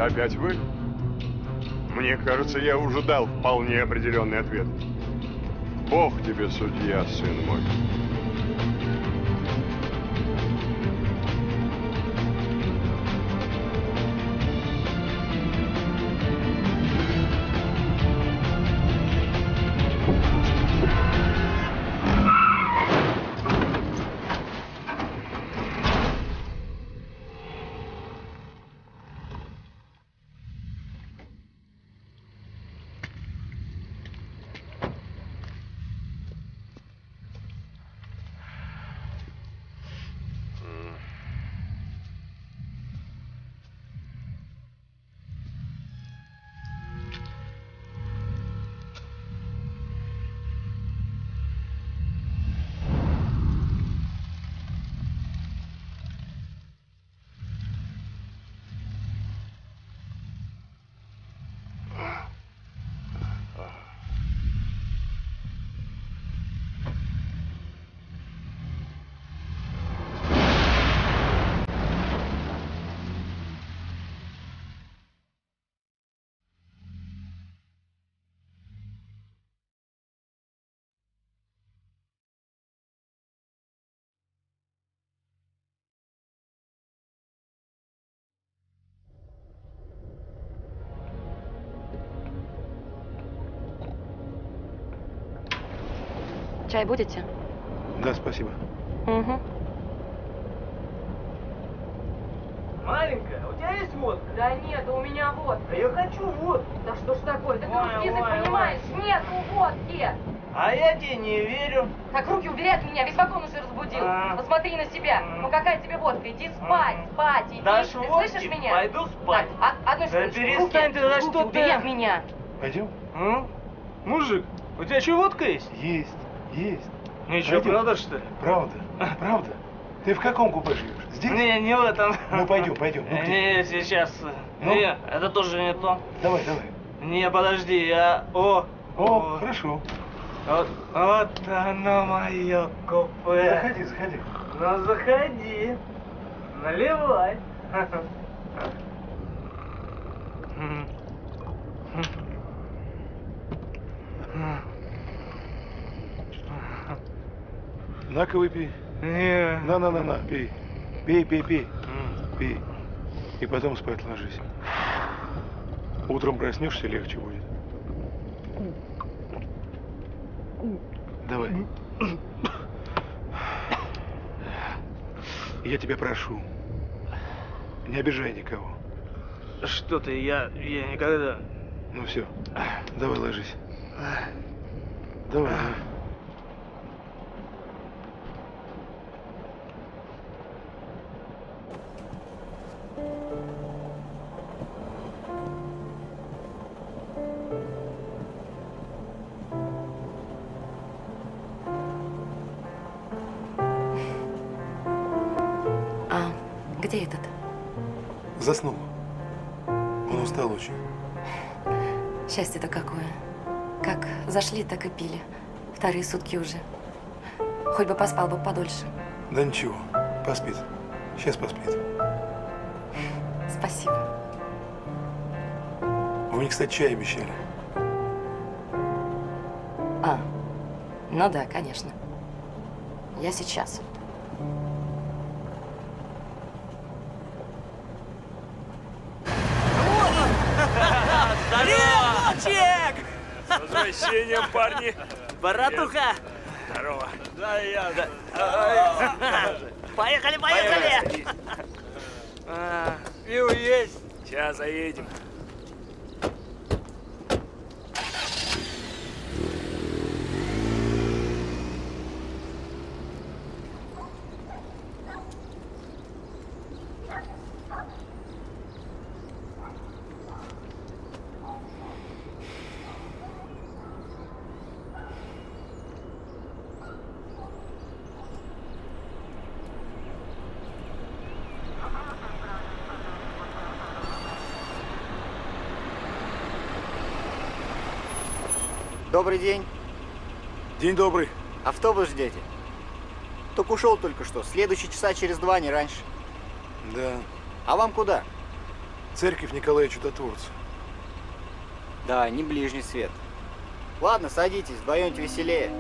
Опять вы? Мне кажется, я уже дал вполне определенный ответ. Бог тебе судья, сын мой. Чай будете? Да, спасибо. Угу. Маленькая, у тебя есть водка? Да нет, у меня водка. А я хочу водку. Да что ж такое? Да ты русский язык понимаешь? Нету водки. А я тебе не верю. Так руки убери от меня, весь вагон уже разбудил. Посмотри на себя. Ну какая тебе водка? Иди спать, иди. Дашь Ты водки, слышишь меня? пойду спать. Так, одну секунду. Перестань ты, за что убери от меня. Пойдем? Мужик, у тебя еще водка есть? Есть, есть. Ничего, правда, что ли? Правда, правда. Ты в каком купе живешь? Здесь? Не в этом. Ну пойдем. Ну, Не, сейчас. Ну? Не, это тоже не то. Давай. Не, подожди, я... О, хорошо. Вот оно мое купе. Заходи. Ну, заходи. Наливай. На-ка выпей. Не. На, пей. Пей. Пей. И потом спать ложись. Утром проснешься, легче будет. Давай. Я тебя прошу. Не обижай никого. Что ты, я никогда... Ну все, давай ложись. Давай. А где этот? Заснул. Он устал очень. Счастье-то какое. Как зашли, так и пили. Вторые сутки уже. Хоть бы поспал бы подольше. Да ничего, поспит. Сейчас поспит. Спасибо. Вы мне, кстати, чай обещали. А, ну да, конечно. Я сейчас. Привет, С возвращением, парни! Братуха! Здорово! Да, я. Поехали! Пиво есть? Сейчас заедем. Добрый день. День добрый. Автобус ждете? Только ушел только что. Следующий часа через 2, не раньше. Да. А вам куда? Церковь Николая Чудотворца. Да, не ближний свет. Ладно, садитесь, вдвоем веселее.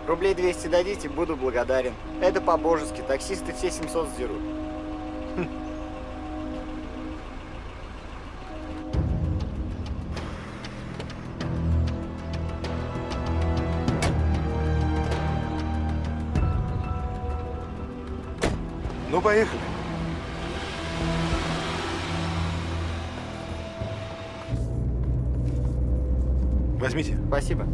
Рублей 200 дадите, буду благодарен. Это по-божески, таксисты все 700 сдерут. Ну, поехали. Возьмите. Спасибо.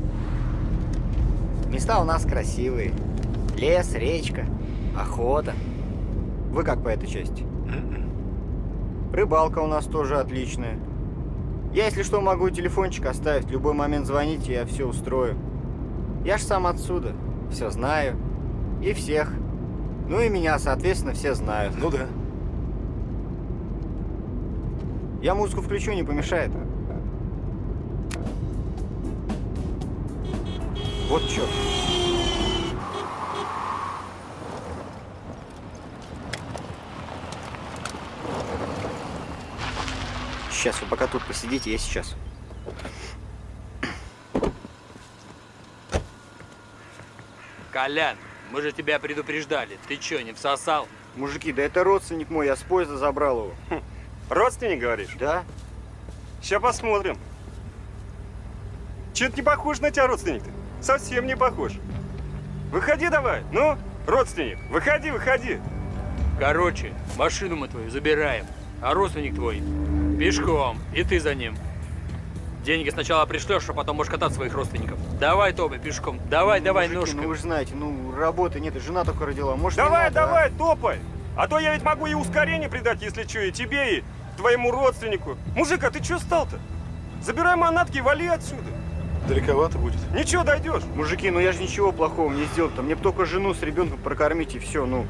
Места у нас красивые. Лес, речка, охота. Вы как по этой части? Рыбалка у нас тоже отличная. Я, если что, могу телефончик оставить. В любой момент звоните, я все устрою. Я ж сам отсюда. Все знаю. И всех. Ну и меня, соответственно, все знают. Ну да. Я музыку включу, не помешает. Вот черт. Сейчас, вы пока тут посидите, я сейчас. Колян, мы же тебя предупреждали. Ты чё, не всосал? Мужики, да это родственник мой, я с поезда забрал его. Родственник, говоришь? Да? Сейчас посмотрим. Че-то не похож на тебя родственник-то. Совсем не похож. Выходи давай. Ну, родственник, выходи, выходи. Короче, машину мы твою забираем, а родственник твой пешком, и ты за ним. Деньги сначала пришлешь, а потом можешь катать своих родственников. Давай, Тоби, пешком. Давай, давай, Мужики, ножкой. ну вы же знаете, ну работы нет, и жена только родила. Может, не Давай, надо, а? давай, топай. А то я ведь могу и ускорение придать, если что, и тебе, и твоему родственнику. Мужик, а ты что стал-то? Забирай манатки и вали отсюда. Далековато будет. Ничего, дойдешь. Мужики, ну я же ничего плохого не сделал-то. Мне б только жену с ребенком прокормить и все, ну.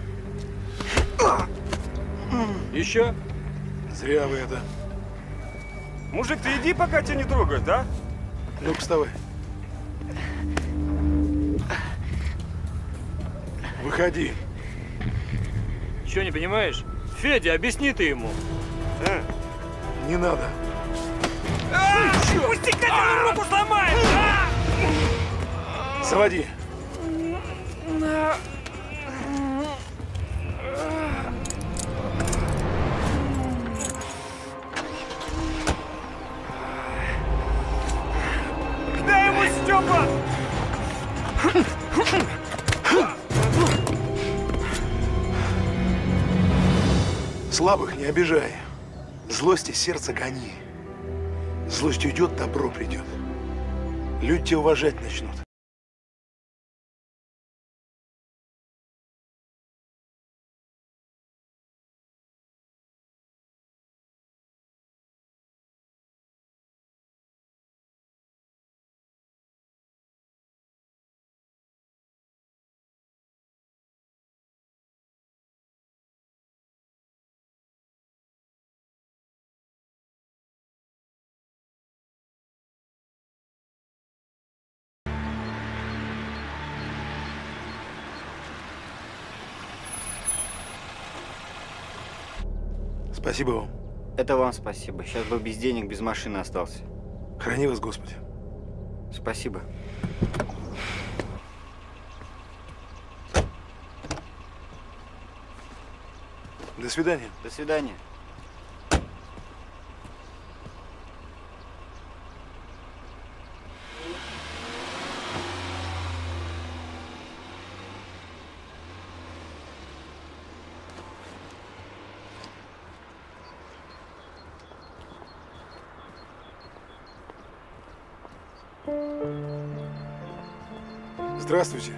Еще? Зря вы это. Мужик, ты иди, пока тебя не трогают, да? Ну-ка, вставай. Выходи. Че, не понимаешь? Федя, объясни ты ему. Не надо. Пусти, Катя, руку сломает! Заводи. Дай ему, Степа! Слабых не обижай. Злости сердце гони. Злость уйдет, добро придет. Люди тебя уважать начнут. Спасибо вам. Это вам спасибо. Сейчас бы без денег, без машины остался. Храни вас, Господи. Спасибо. До свидания. До свидания. Здравствуйте.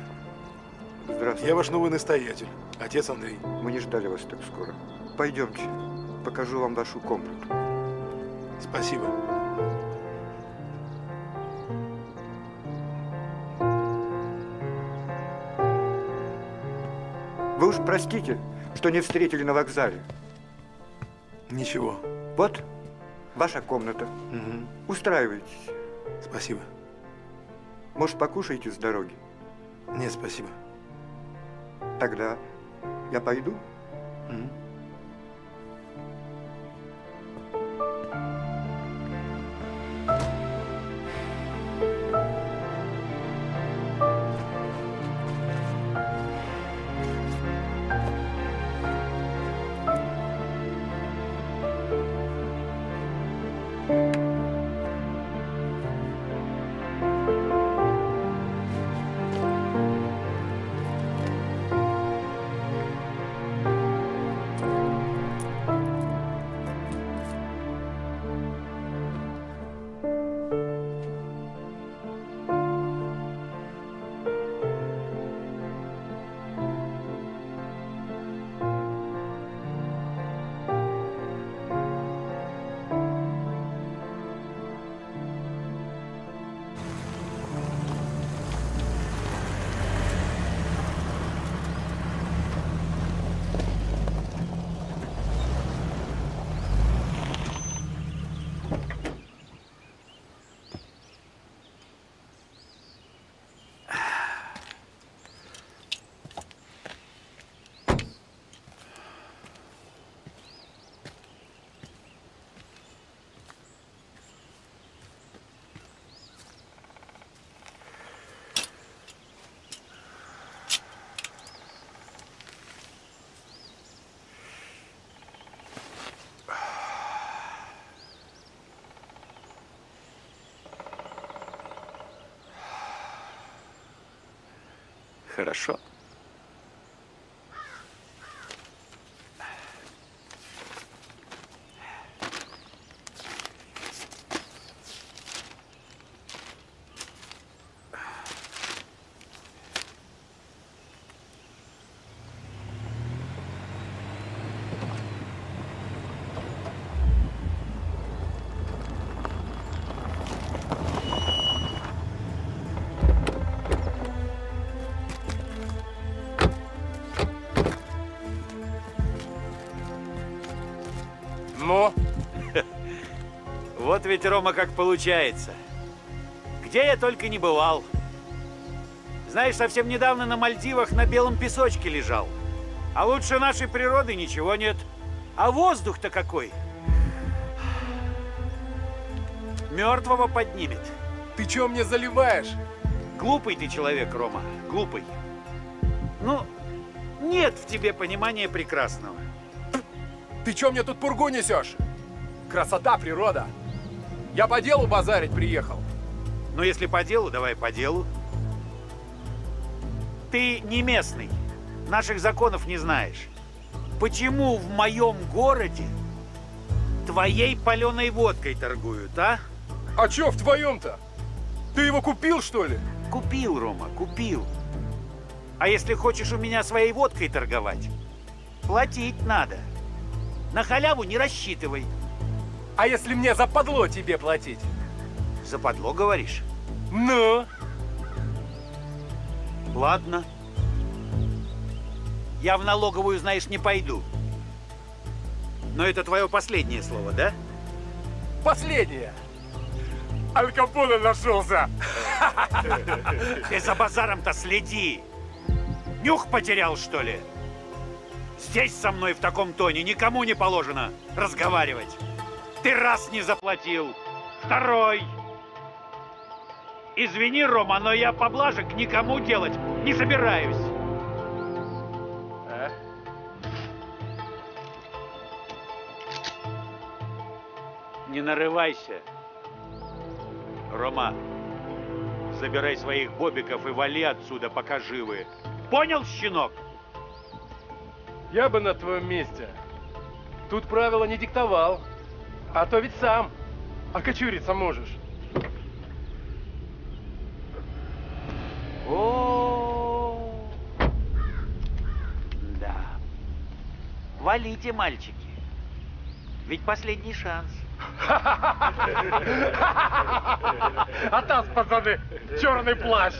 Здравствуйте. Я ваш новый настоятель, отец Андрей. Мы не ждали вас так скоро. Пойдемте, покажу вам вашу комнату. Спасибо. Вы уж простите, что не встретили на вокзале. Ничего. Вот ваша комната. Угу. Устраивайтесь. Спасибо. Может, покушаете с дороги? Нет, спасибо. Тогда я пойду? Угу. Хорошо. Ну? Вот ведь, Рома, как получается. Где я только не бывал. Знаешь, совсем недавно на Мальдивах на белом песочке лежал. А лучше нашей природы ничего нет. А воздух-то какой. Мертвого поднимет. Ты чё мне заливаешь? Глупый ты человек, Рома, глупый. Ну, нет в тебе понимания прекрасного. Ты чё мне тут пургу несешь? Красота, природа. Я по делу базарить приехал. Ну, если по делу, давай по делу. Ты не местный, наших законов не знаешь. Почему в моем городе твоей паленой водкой торгуют, а? А чё в твоем-то? Ты его купил, что ли? Купил, Рома, купил. А если хочешь у меня своей водкой торговать, платить надо. На халяву не рассчитывай. А если мне западло тебе платить? Западло, говоришь? Ну? Ладно. Я в налоговую, знаешь, не пойду. Но это твое последнее слово, да? Последнее. Аль Капоне нашелся. Ты за базаром-то следи. Нюх потерял, что ли? Здесь со мной в таком тоне никому не положено разговаривать. Ты раз не заплатил, второй. Извини, Рома, но я поблажек никому делать не собираюсь. А? Не нарывайся. Рома, забирай своих бобиков и вали отсюда, пока живы. Понял, щенок? Я бы на твоем месте тут правила не диктовал. А то ведь сам окочуриться можешь. О, да. Валите, мальчики. Ведь последний шанс. Атас, пацаны, черный плащ.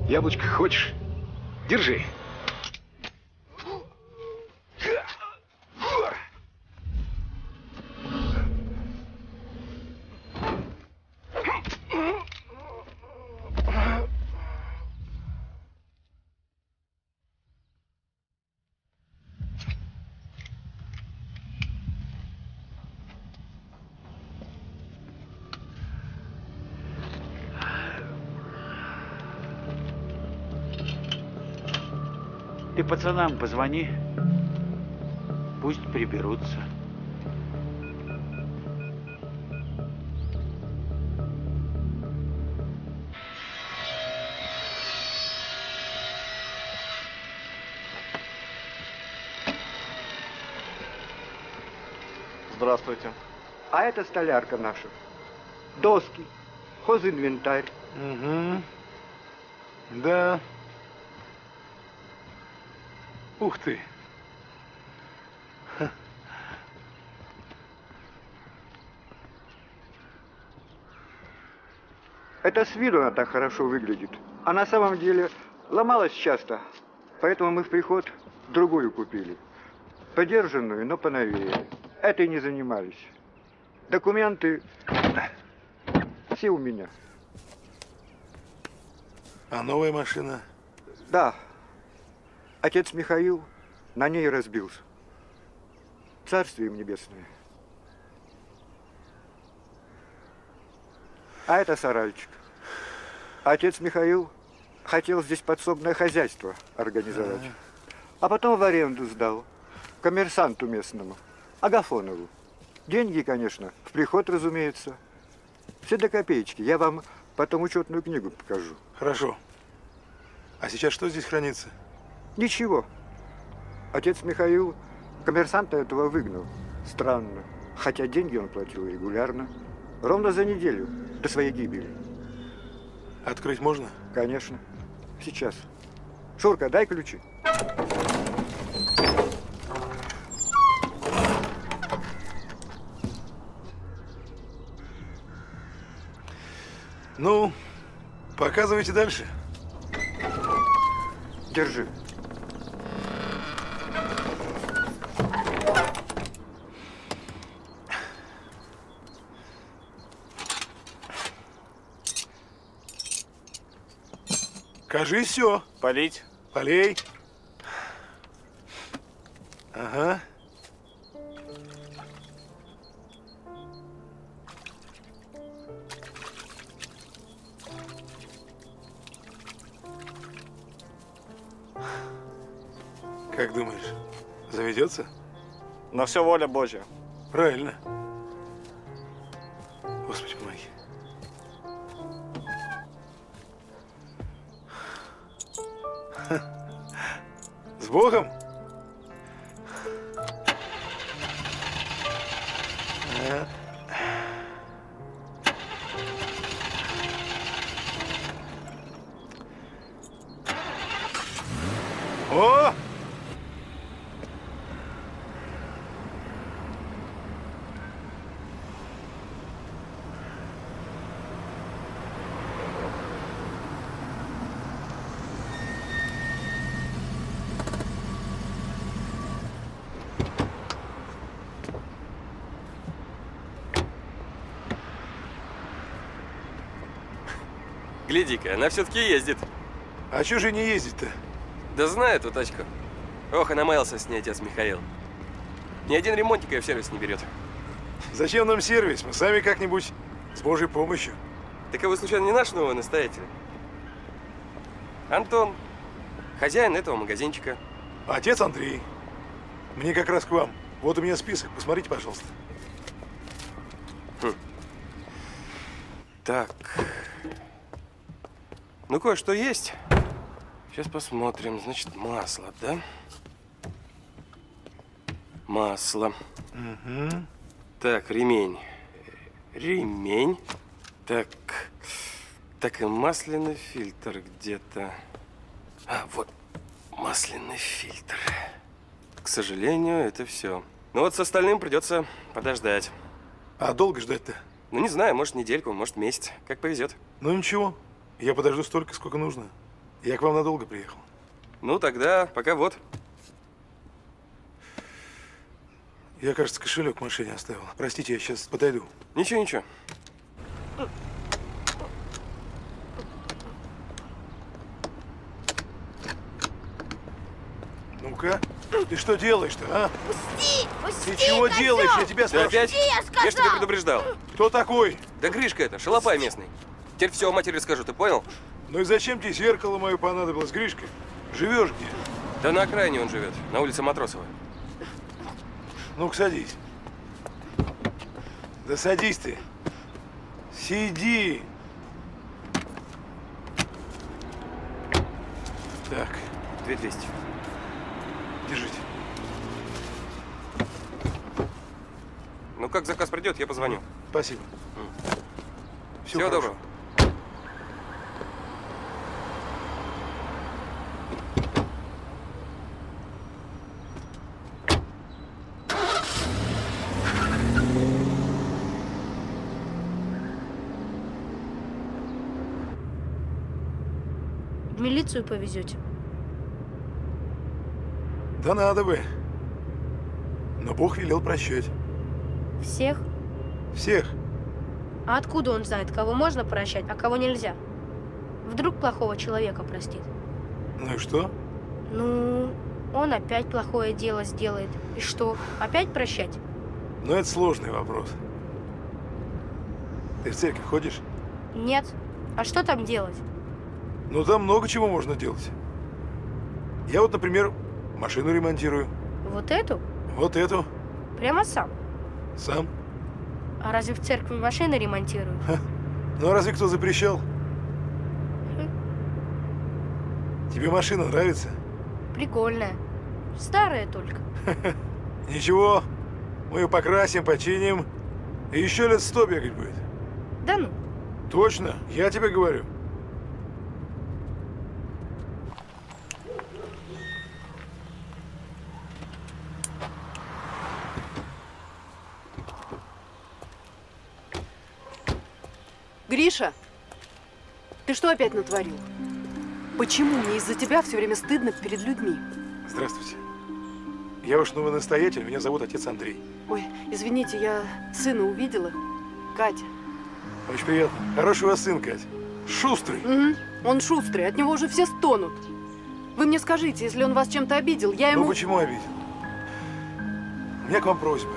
Яблочко хочешь? Держи. Ты пацанам позвони, пусть приберутся. Здравствуйте. А это столярка наша. Доски, хозинвентарь. Угу. Да. Ух ты. Это с виду она так хорошо выглядит. А на самом деле ломалась часто. Поэтому мы в приход другую купили. Подержанную, но поновее. Этой не занимались. Документы все у меня. А новая машина? Да. Отец Михаил на ней разбился. Царствие им небесное. А это сарайчик. Отец Михаил хотел здесь подсобное хозяйство организовать. А потом в аренду сдал. Коммерсанту местному. Агафонову. Деньги, конечно, в приход, разумеется. Все до копеечки. Я вам потом учетную книгу покажу. Хорошо. А сейчас что здесь хранится? Ничего. Отец Михаил коммерсанта этого выгнал. Странно. Хотя деньги он платил регулярно. Ровно за неделю до своей гибели. Открыть можно? Конечно. Сейчас. Шурка, дай ключи. Ну, показывайте дальше. Держи. Кажись, все. Полить? Полей. Ага. Как думаешь, заведется? На все воля Божья. Правильно. Господи, помоги. С Богом! О! Гляди-ка, она все-таки ездит. А чё же не ездить-то? Да знаю эту тачку. Ох, и намаялся с ней отец Михаил. Ни один ремонтник ее в сервис не берет. Зачем нам сервис? Мы сами как-нибудь с Божьей помощью. Так а вы, случайно, не наш новый настоятель? Антон, хозяин этого магазинчика. Отец Андрей. Мне как раз к вам. Вот у меня список. Посмотрите, пожалуйста. Так. Ну, кое-что есть. Сейчас посмотрим. Значит, масло, да? Масло. Угу. Так, ремень. Ремень. Так. Так, и масляный фильтр где-то. А, вот. Масляный фильтр. К сожалению, это все. Ну вот с остальным придется подождать. А долго ждать-то? Ну, не знаю, может, недельку, может, месяц. Как повезет. Ну, ничего. Я подожду столько, сколько нужно. Я к вам надолго приехал. Ну, тогда пока вот. Я, кажется, кошелек в машине оставил. Простите, я сейчас подойду. Ничего, ничего. Ну-ка, ты что делаешь-то, а? Пусти! Пусти! Ты чего козёл! делаешь? Я тебя Ты спрашиваю. опять? я сказал! Я ж тебя предупреждал. Кто такой? Да Гришка это, шалопай местный. Теперь все о матери расскажу, ты понял? Ну и зачем тебе зеркало мое понадобилось, Гришка? Живешь где? Да на окраине он живет, на улице Матросова. Ну-ка, садись. Да садись ты. Сиди. Так. 2200. Держите. Ну, как заказ придет, я позвоню. Спасибо. Всего доброго. В милицию повезете. Да надо бы. Но Бог велел прощать. Всех? Всех. А откуда он знает, кого можно прощать, а кого нельзя? Вдруг плохого человека простит? Ну и что? Ну, он опять плохое дело сделает. И что, опять прощать? Ну это сложный вопрос. Ты в церковь ходишь? Нет. А что там делать? Ну там много чего можно делать. Я вот, например, Машину ремонтирую. Вот эту? Вот эту. Прямо сам. Сам. А разве в церкви машины ремонтируют? Ну а разве кто запрещал? Тебе машина нравится? Прикольная. Старая только. Ничего, мы ее покрасим, починим. И еще лет 100 бегать будет. Да ну. Точно, я тебе говорю. Гриша, ты что опять натворил? Почему мне из-за тебя все время стыдно перед людьми? Здравствуйте. Я уж новый настоятель, меня зовут отец Андрей. Ой, извините, я сына увидела. Катя. Очень приятно. Хороший у вас сын, Кать. Шустрый. Угу. Он шустрый, от него уже все стонут. Вы мне скажите, если он вас чем-то обидел, я ему… Ну почему обидел? У меня к вам просьба.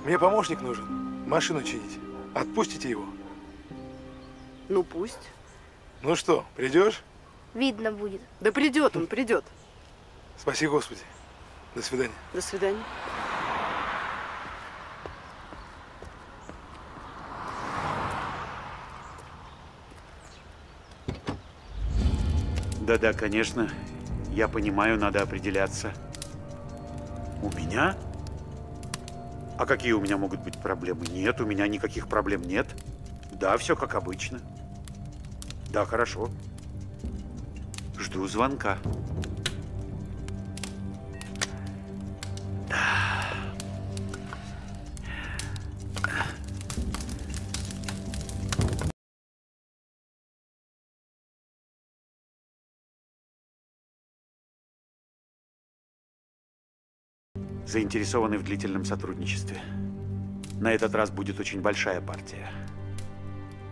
Мне помощник нужен. Машину чинить. Отпустите его. Ну пусть. Ну что, придешь? Видно будет. Да придет он, придет. Спаси Господи. До свидания. До свидания. Да-да, конечно. Я понимаю, надо определяться. У меня? А какие у меня могут быть проблемы? Нет, у меня никаких проблем нет. Да, все как обычно. Да, хорошо. Жду звонка. Заинтересованы в длительном сотрудничестве. На этот раз будет очень большая партия.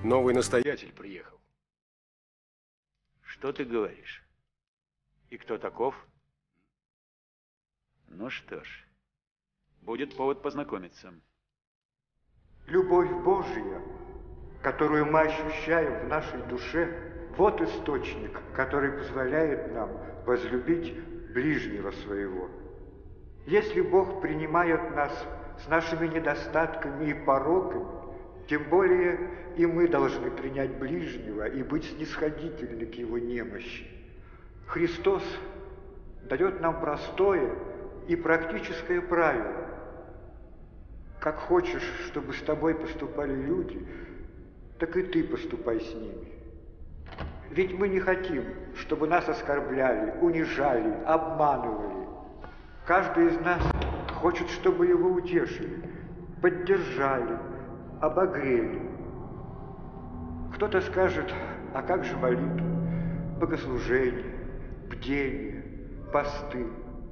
Новый настоятель приехал. Что ты говоришь? И кто таков? Ну что ж, будет повод познакомиться. Любовь Божья, которую мы ощущаем в нашей душе, вот источник, который позволяет нам возлюбить ближнего своего. Если Бог принимает нас с нашими недостатками и пороками, тем более и мы должны принять ближнего и быть снисходительны к его немощи. Христос дает нам простое и практическое правило. Как хочешь, чтобы с тобой поступали люди, так и ты поступай с ними. Ведь мы не хотим, чтобы нас оскорбляли, унижали, обманывали. Каждый из нас хочет, чтобы его утешили, поддержали, обогрели. Кто-то скажет, а как же молитва, богослужение, бдение, посты.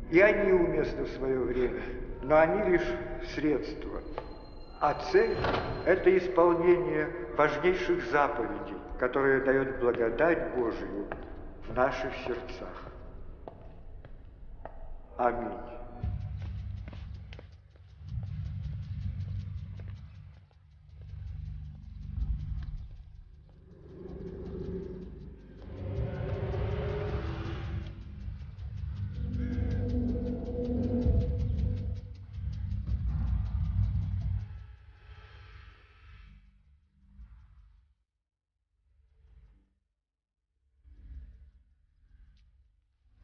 И они уместны в свое время, но они лишь средства. А цель – это исполнение важнейших заповедей, которые дает благодать Божию в наших сердцах. Аминь.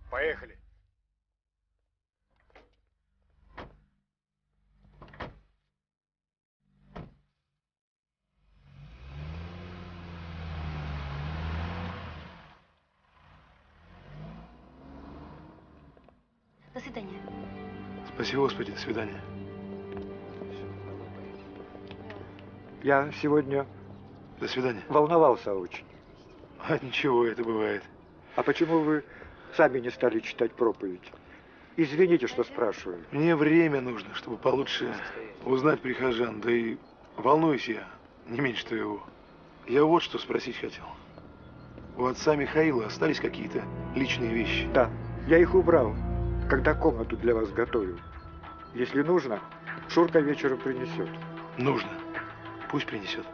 Поехали. До свидания. Спаси Господи, до свидания. Я сегодня До свидания. волновался очень. А ничего, это бывает. А почему вы сами не стали читать проповедь? Извините, что спрашиваю. Мне время нужно, чтобы получше узнать прихожан, да и волнуюсь я не меньше твоего. Я вот что спросить хотел. У отца Михаила остались какие-то личные вещи? Да, я их убрал, когда комнату для вас готовил. Если нужно, Шурка вечером принесет. Нужно. Пусть принесет.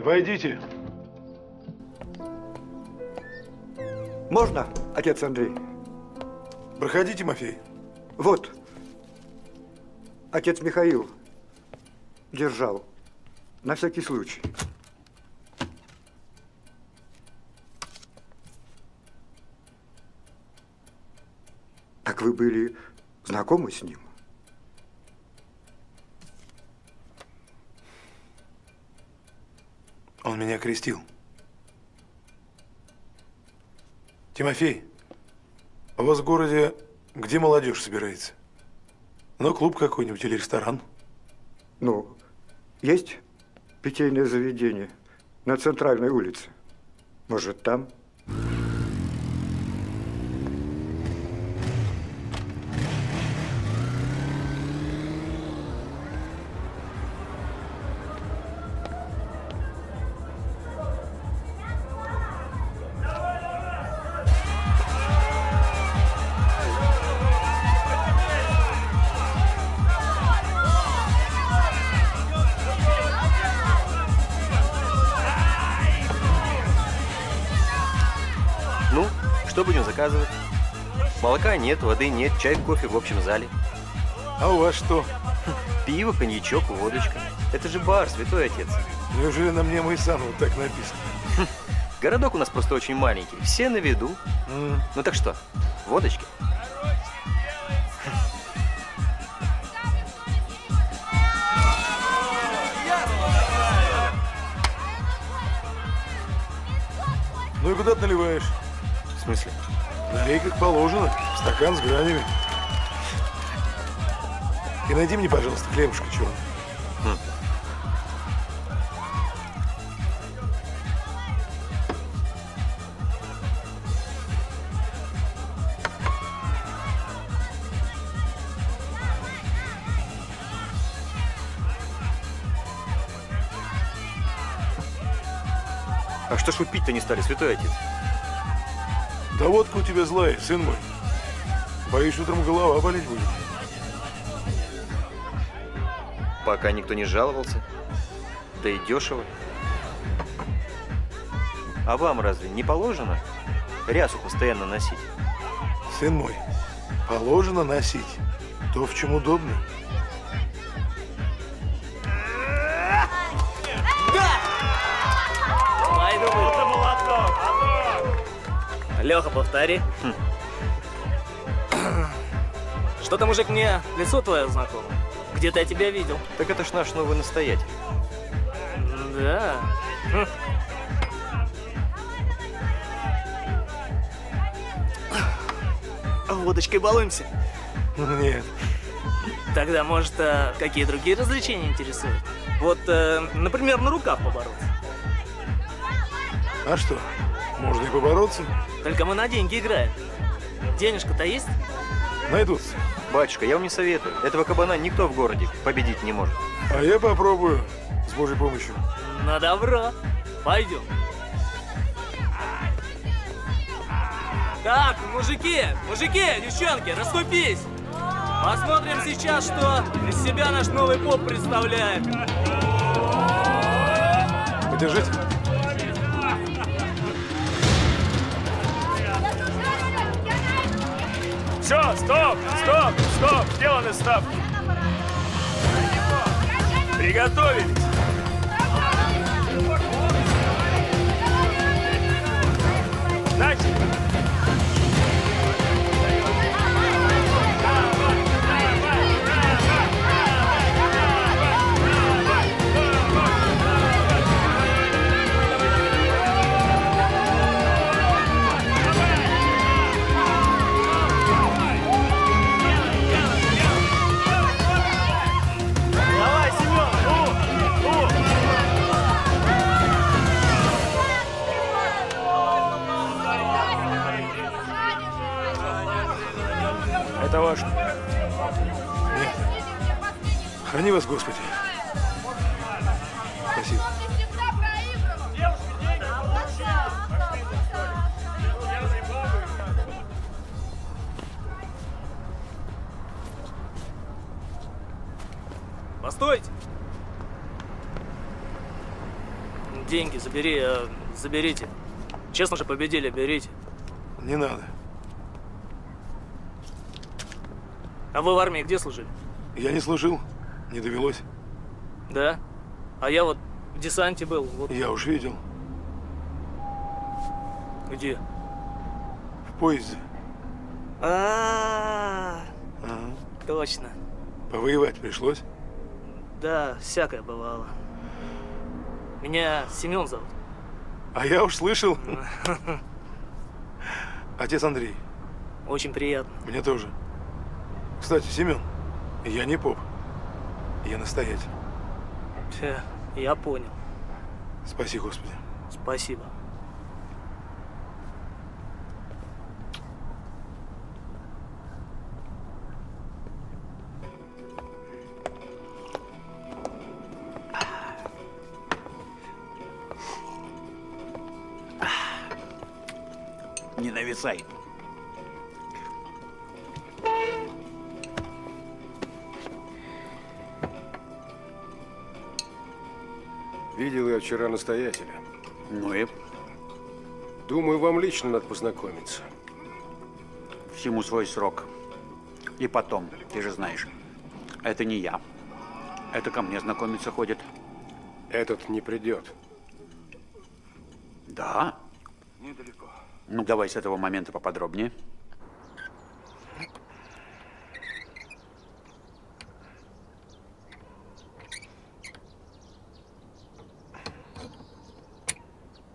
Войдите. Можно, отец Андрей? Проходи, Тимофей. Вот. Отец Михаил держал. На всякий случай. Так вы были знакомы с ним? Он меня крестил. Тимофей, у вас в городе где молодежь собирается? Ну, клуб какой-нибудь или ресторан? Ну, есть питейное заведение на центральной улице. Может, там? Что будем заказывать? Молока нет, воды нет, чай, кофе в общем зале. А у вас что? Пиво, коньячок, водочка. Это же бар, святой отец. Неужели на мне мой сан вот так написано? Городок у нас просто очень маленький. Все на виду. Ну так что, водочки? Ну и куда ты наливаешь? В смысле? Налей как положено. Стакан с гранями. И найди мне, пожалуйста, хлебушка черный. А что ж вы пить-то не стали, святой отец? Да водка у тебя злая, сын мой. Боюсь, утром голова болеть будет. Пока никто не жаловался. Да и дешево. А вам разве не положено рясу постоянно носить? Сын мой, положено носить то, в чем удобно. Леха, повтори. Что-то, мужик, мне лицо твое знакомо. Где-то я тебя видел. Так это ж наш новый настоятель. Да. Водочкой балуемся? Нет. Тогда, может, какие другие развлечения интересуют? Вот, например, на руках побороться. А что, можно и побороться? Только мы на деньги играем. Денежка-то есть? Найдутся. Батюшка, я вам не советую. Этого кабана никто в городе победить не может. А я попробую, с Божьей помощью. На добро. Пойдем. Так, мужики, девчонки, расступись. Посмотрим сейчас, что из себя наш новый поп представляет. Подержите. Все, стоп! Сделаны ставки. Приготовились. Начали. Это ваше. Нет. Храни вас, Господи. Спасибо. Постойте. деньги заберите. Честно же победили, берите. Не надо. А вы в армии где служили? Я не служил, не довелось. Да? А я вот в десанте был. Вот. Я уж видел. Где? В поезде. Точно. Повоевать пришлось? Да, всякое бывало. Меня Семен зовут. А я уж слышал. Отец Андрей. Очень приятно. Мне тоже. Кстати, Семен, я не поп. Я настоятель. Я понял. Спаси Господи. Спасибо. Не нависай. Видел я вчера настоятеля. Ну и? Думаю, вам лично надо познакомиться. Всему свой срок. И потом, ты же знаешь, это не я. Это ко мне знакомиться ходит. Этот не придет. Да? Недалеко. Ну, давай с этого момента поподробнее.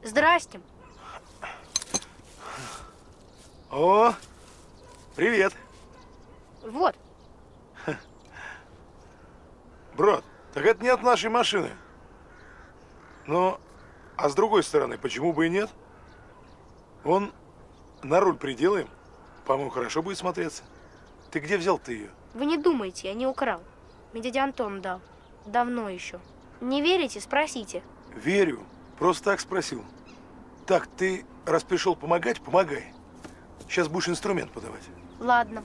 Здрасте. О, привет. Вот. Брат, так это не от нашей машины. Но, а с другой стороны, почему бы и нет? Вон, на руль приделаем. По-моему, хорошо будет смотреться. Ты где взял ты ее? Вы не думайте, я не украл. Мне дядя Антон дал. Давно еще. Не верите? Спросите. Верю. Просто так спросил. Так, ты раз пришел помогать, помогай. Сейчас будешь инструмент подавать. Ладно.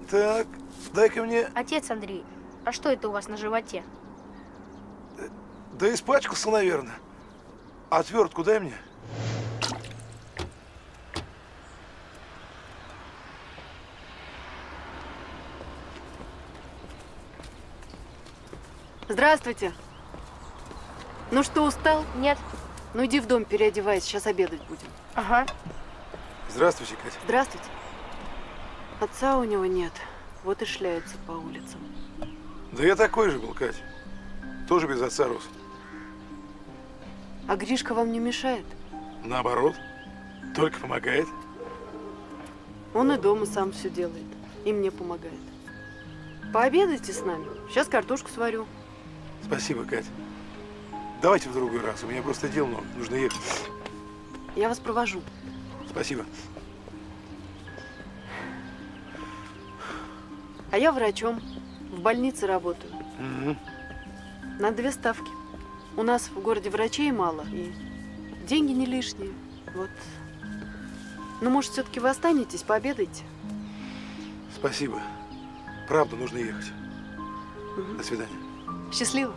Так, дай-ка мне... Отец Андрей, а что это у вас на животе? Да испачкался, наверное. Отвертку дай мне. Здравствуйте. Ну что, устал? Нет. Ну иди в дом, переодевайся, сейчас обедать будем. Ага. Здравствуйте, Катя. Здравствуйте. Отца у него нет, вот и шляется по улицам. Да я такой же был, Катя. Тоже без отца рос. А Гришка вам не мешает? Наоборот, только помогает. Он и дома сам все делает, и мне помогает. Пообедайте с нами, сейчас картошку сварю. Спасибо, Катя. Давайте в другой раз, у меня просто дел много, нужно ехать. Я вас провожу. Спасибо. А я врачом, в больнице работаю. Угу. На 2 ставки. У нас в городе врачей мало, и деньги не лишние. Вот. Ну, может, все-таки вы останетесь, пообедаете? Спасибо. Правда, нужно ехать. Угу. До свидания. Счастливо.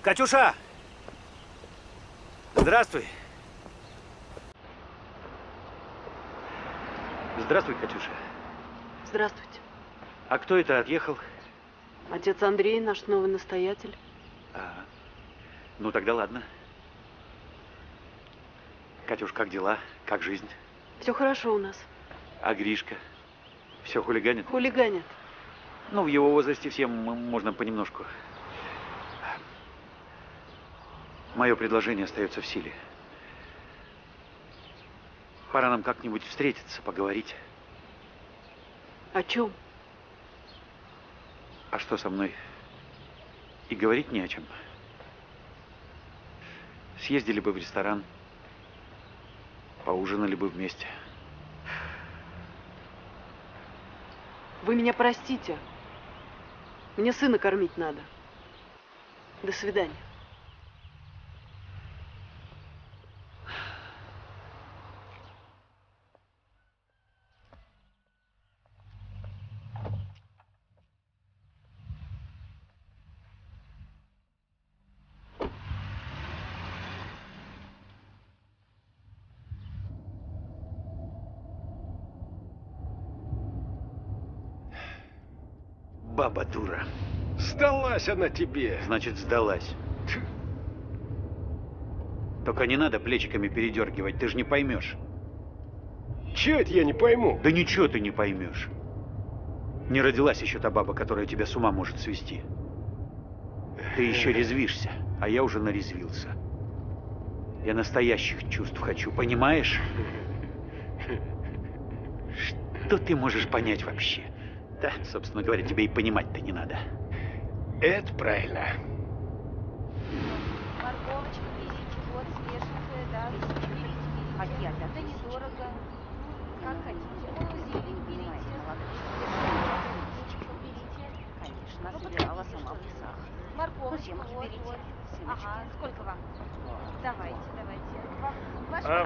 Катюша! Здравствуй. Здравствуй, Катюша. Здравствуйте. А кто это отъехал? Отец Андрей, наш новый настоятель. Ну, тогда ладно. Катюш, как дела? Как жизнь? Все хорошо у нас. А Гришка? Все хулиганит? Хулиганит. Ну, в его возрасте всем можно понемножку. Мое предложение остается в силе. Пора нам как-нибудь встретиться, поговорить. О чем? А что со мной? И говорить не о чем. Съездили бы в ресторан, поужинали бы вместе. Вы меня простите. Мне сына кормить надо. До свидания. Баба дура. Сдалась она тебе. Значит, сдалась. Только не надо плечиками передергивать, ты же не поймешь. Чего это я не пойму? Да ничего ты не поймешь. Не родилась еще та баба, которая тебя с ума может свести. Ты еще резвишься, а я уже нарезвился. Я настоящих чувств хочу, понимаешь? Что ты можешь понять вообще? Да, собственно говоря, тебе и понимать-то не надо. Это правильно. Морковочку берите, вот свеженькая, да. Берите. Пакет, это недорого. Как хотите. Зелень берите. Берите. Конечно, собирала сама в лесах. Морковочку берите. Ага, сколько вам? Давайте.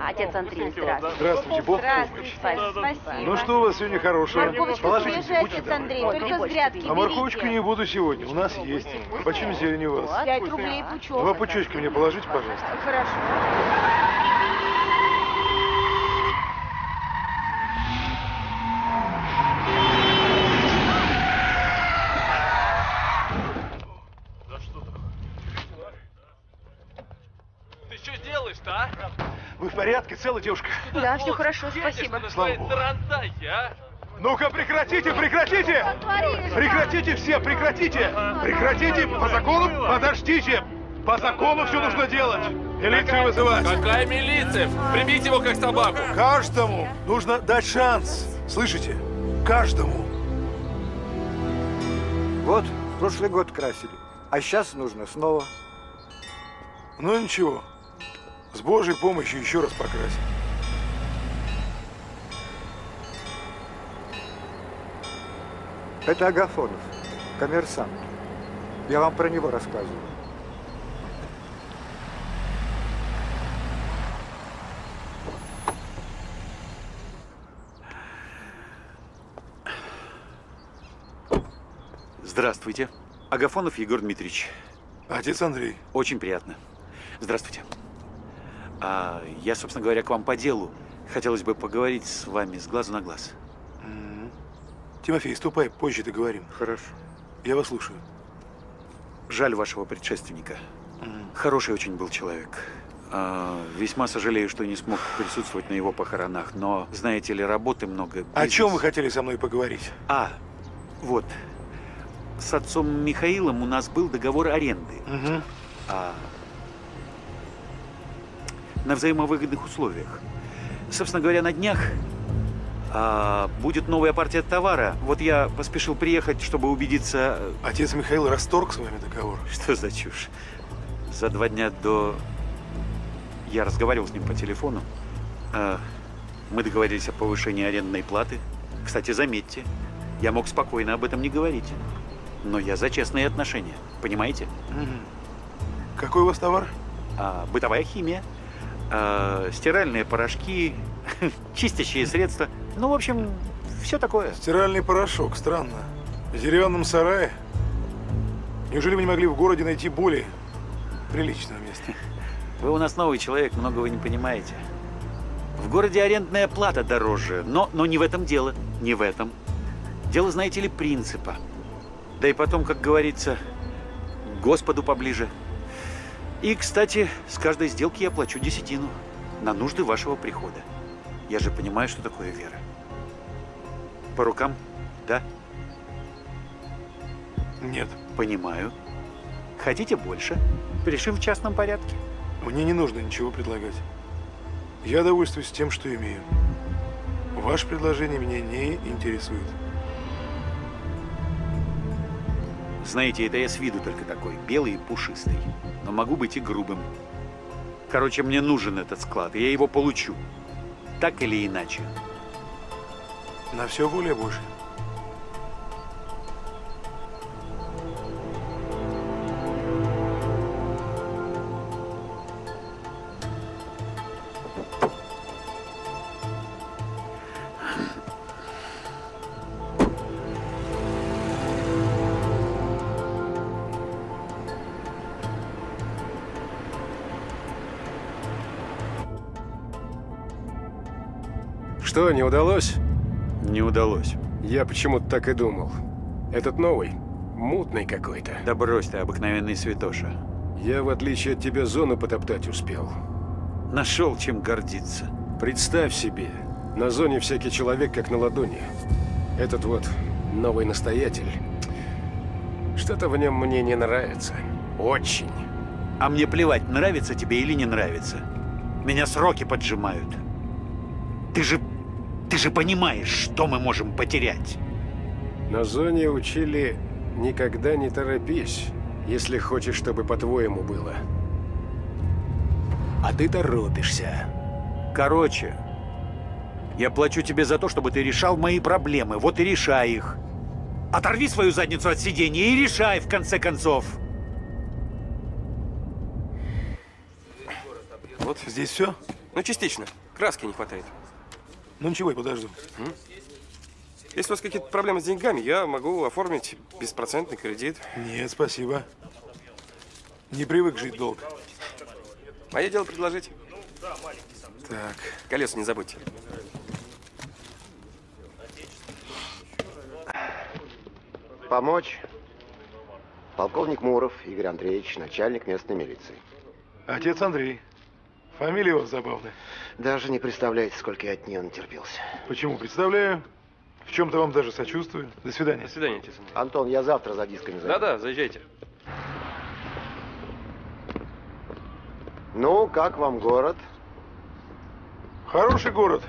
Отец Андрей, здравствуйте. Здравствуйте, Бог помощь. Спасибо. Ну что у вас сегодня хорошего? Морковочка Положите, свежая, будьте отец добры. Андрей, только с грядки А морковочку берите. не буду сегодня, у нас есть. Почему зелень у вас? 5 рублей пучок. Два пучочка мне положите, пожалуйста. Хорошо. Ты что делаешь-то, а? Вы в порядке, целая девушка? Да, все хорошо, спасибо. Слава Богу. Тарантайки, а? Ну-ка, прекратите, прекратите! Прекратите все, прекратите! Прекратите! По закону, подождите! По закону все нужно делать! Милицию вызывать! Какая милиция? Примите его как собаку. Каждому нужно дать шанс. Слышите? Каждому. Вот, в прошлый год красили, а сейчас нужно снова. Ну ничего, с Божьей помощью еще раз покрасим. Это Агафонов, коммерсант. Я вам про него рассказываю. Здравствуйте. Агафонов Егор Дмитриевич. Отец Андрей. Очень приятно. Здравствуйте. Я, собственно говоря, к вам по делу. Хотелось бы поговорить с вами с глазу на глаз. Тимофей, ступай, позже договорим. Хорошо. Я вас слушаю. Жаль вашего предшественника. Хороший очень был человек. Весьма сожалею, что не смог присутствовать на его похоронах, но, знаете ли, работы много. О чем вы хотели со мной поговорить? Вот. С отцом Михаилом у нас был договор аренды. На взаимовыгодных условиях. Собственно говоря, на днях будет новая партия товара. Вот я поспешил приехать, чтобы убедиться... Отец Михаил расторг с вами договор? Что за чушь? За 2 дня до... Я разговаривал с ним по телефону. Мы договорились о повышении арендной платы. Кстати, заметьте, я мог спокойно об этом не говорить. Но я за честные отношения. Понимаете? Какой у вас товар? Бытовая химия. Стиральные порошки, чистящие средства. Ну, в общем, все такое. Стиральный порошок, странно. В деревянном сарае? Неужели вы не могли в городе найти более приличного места? Вы у нас новый человек, много вы не понимаете. В городе арендная плата дороже, но не в этом дело. Не в этом. Дело, знаете ли, принципа. Да и потом, как говорится, к Господу поближе. И, кстати, с каждой сделки я плачу 10 на нужды вашего прихода. Я же понимаю, что такое вера. По рукам, да? Нет. Понимаю. Хотите больше? Решим в частном порядке. Мне не нужно ничего предлагать. Я довольствуюсь тем, что имею. Ваше предложение меня не интересует. Знаете, это я с виду только такой, белый и пушистый. Но могу быть и грубым. Короче, мне нужен этот склад, и я его получу. Так или иначе. На все воля Божья. Что, не удалось? Не удалось. Я почему-то так и думал. Этот новый, мутный какой-то. Да брось ты, обыкновенный святоша. Я, в отличие от тебя, зону потоптать успел. Нашел чем гордиться. Представь себе, на зоне всякий человек как на ладони. Этот вот новый настоятель. Что-то в нем мне не нравится. Очень. А мне плевать, нравится тебе или не нравится. Меня сроки поджимают. Ты же понимаешь, что мы можем потерять. На зоне учили «никогда не торопись, если хочешь, чтобы по-твоему было». А ты торопишься. Короче, я плачу тебе за то, чтобы ты решал мои проблемы. Вот и решай их. Оторви свою задницу от сиденья и решай, в конце концов. Вот здесь все? Ну, частично. Краски не хватает. Ну ничего, я подожду. Если у вас какие-то проблемы с деньгами, я могу оформить беспроцентный кредит. Нет, спасибо. Не привык жить долго. Мое дело предложить. Так. Колеса не забудьте. Помочь? Полковник Муров Игорь Андреевич, начальник местной милиции. Отец Андрей. Фамилия у вас забавная. Даже не представляете, сколько я от нее натерпелся. Почему? Представляю. В чем-то вам даже сочувствую. До свидания. До свидания, отец Андрей. Антон, я завтра за дисками зайду. Да-да, заезжайте. Ну, как вам город? Хороший город.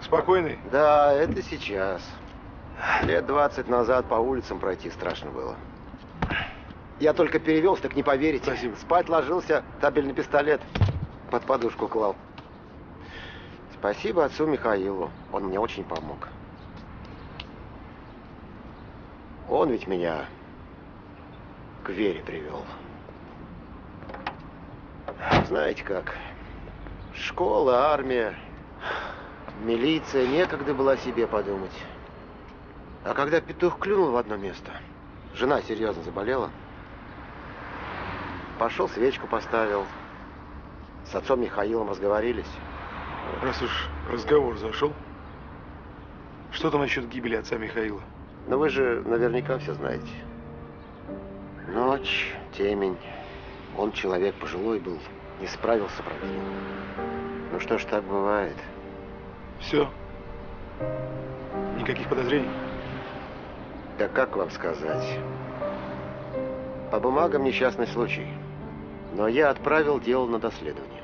Спокойный. Да, это сейчас. Лет 20 назад по улицам пройти страшно было. Я только перевелся, так не поверите. Спасибо. Спать ложился, табельный пистолет под подушку клал. Спасибо отцу Михаилу. Он мне очень помог. Он ведь меня к вере привел. Знаете как? Школа, армия, милиция. Некогда было о себе подумать. А когда петух клюнул в одно место, жена серьезно заболела. Пошел, свечку поставил. С отцом Михаилом разговорились. Раз уж разговор зашел, что там насчет гибели отца Михаила? Но вы же наверняка все знаете. Ночь, темень. Он человек пожилой был, не справился с проблемой. Ну что ж, так бывает. Все? Никаких подозрений? Да как вам сказать? По бумагам несчастный случай. Но я отправил дело на доследование.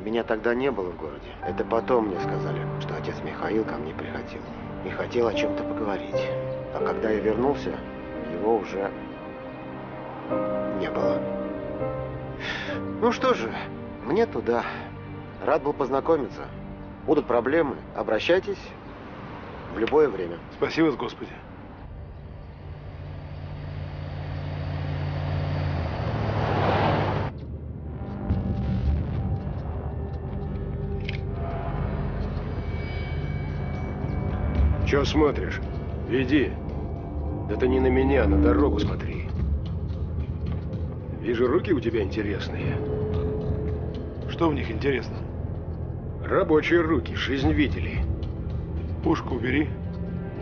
Меня тогда не было в городе. Это потом мне сказали, что отец Михаил ко мне приходил и хотел о чем-то поговорить. А когда я вернулся, его уже не было. Ну что же, мне туда. Рад был познакомиться. Будут проблемы, обращайтесь в любое время. Спасибо, Господи. Чё смотришь? Веди. Да ты не на меня, на дорогу смотри. Вижу, руки у тебя интересные. Что в них интересно? Рабочие руки, жизнь видели. Пушку убери,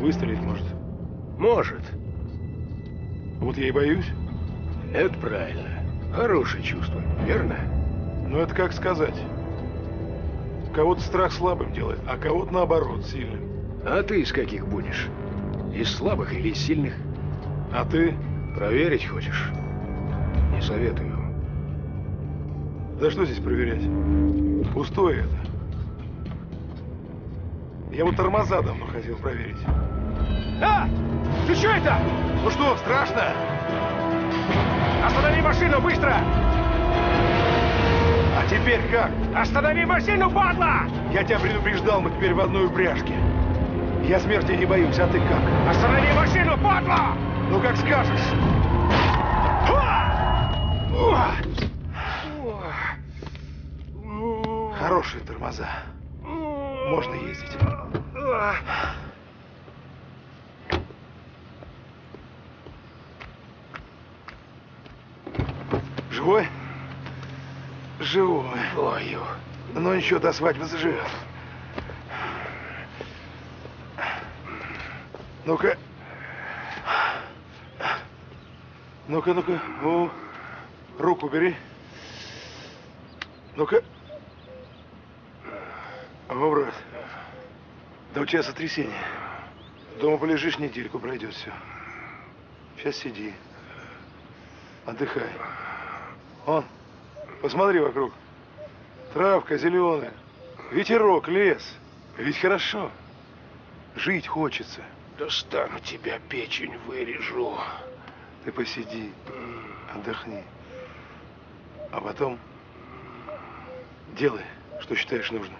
выстрелить может. Может. Вот я и боюсь. Это правильно. Хорошее чувство, верно? Ну это как сказать. Кого-то страх слабым делает, а кого-то наоборот сильным. А ты из каких будешь? Из слабых или из сильных? А ты? Проверить хочешь? Не советую. Да что здесь проверять? Пустое это. Я вот тормоза давно хотел проверить. А! Ты что это? Ну что, страшно? Останови машину, быстро! А теперь как? Останови машину, падла! Я тебя предупреждал, мы теперь в одной упряжке. Я смерти не боюсь, а ты как? Останови машину, падла! Ну как скажешь. Хорошие тормоза. Можно ездить. Живой? Живой. Ой. Ну ничего, до свадьбы заживет. Ну-ка. Ну-ка, ну-ка. Ну, руку бери. Ну-ка. О, брат. Да у тебя сотрясение. Дома полежишь, недельку пройдет все. Сейчас сиди. Отдыхай. Вон, посмотри вокруг. Травка зеленая. Ветерок, лес. Ведь хорошо. Жить хочется. Достану тебя, печень вырежу. Ты посиди, отдохни. А потом делай, что считаешь нужным.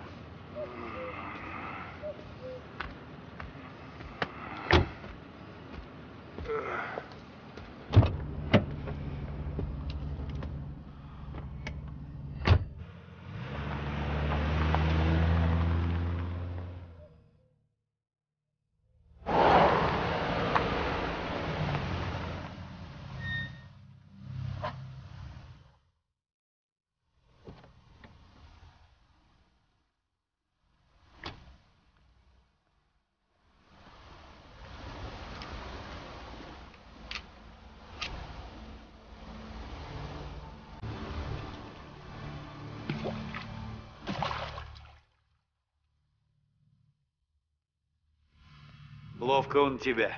Ловко он тебя,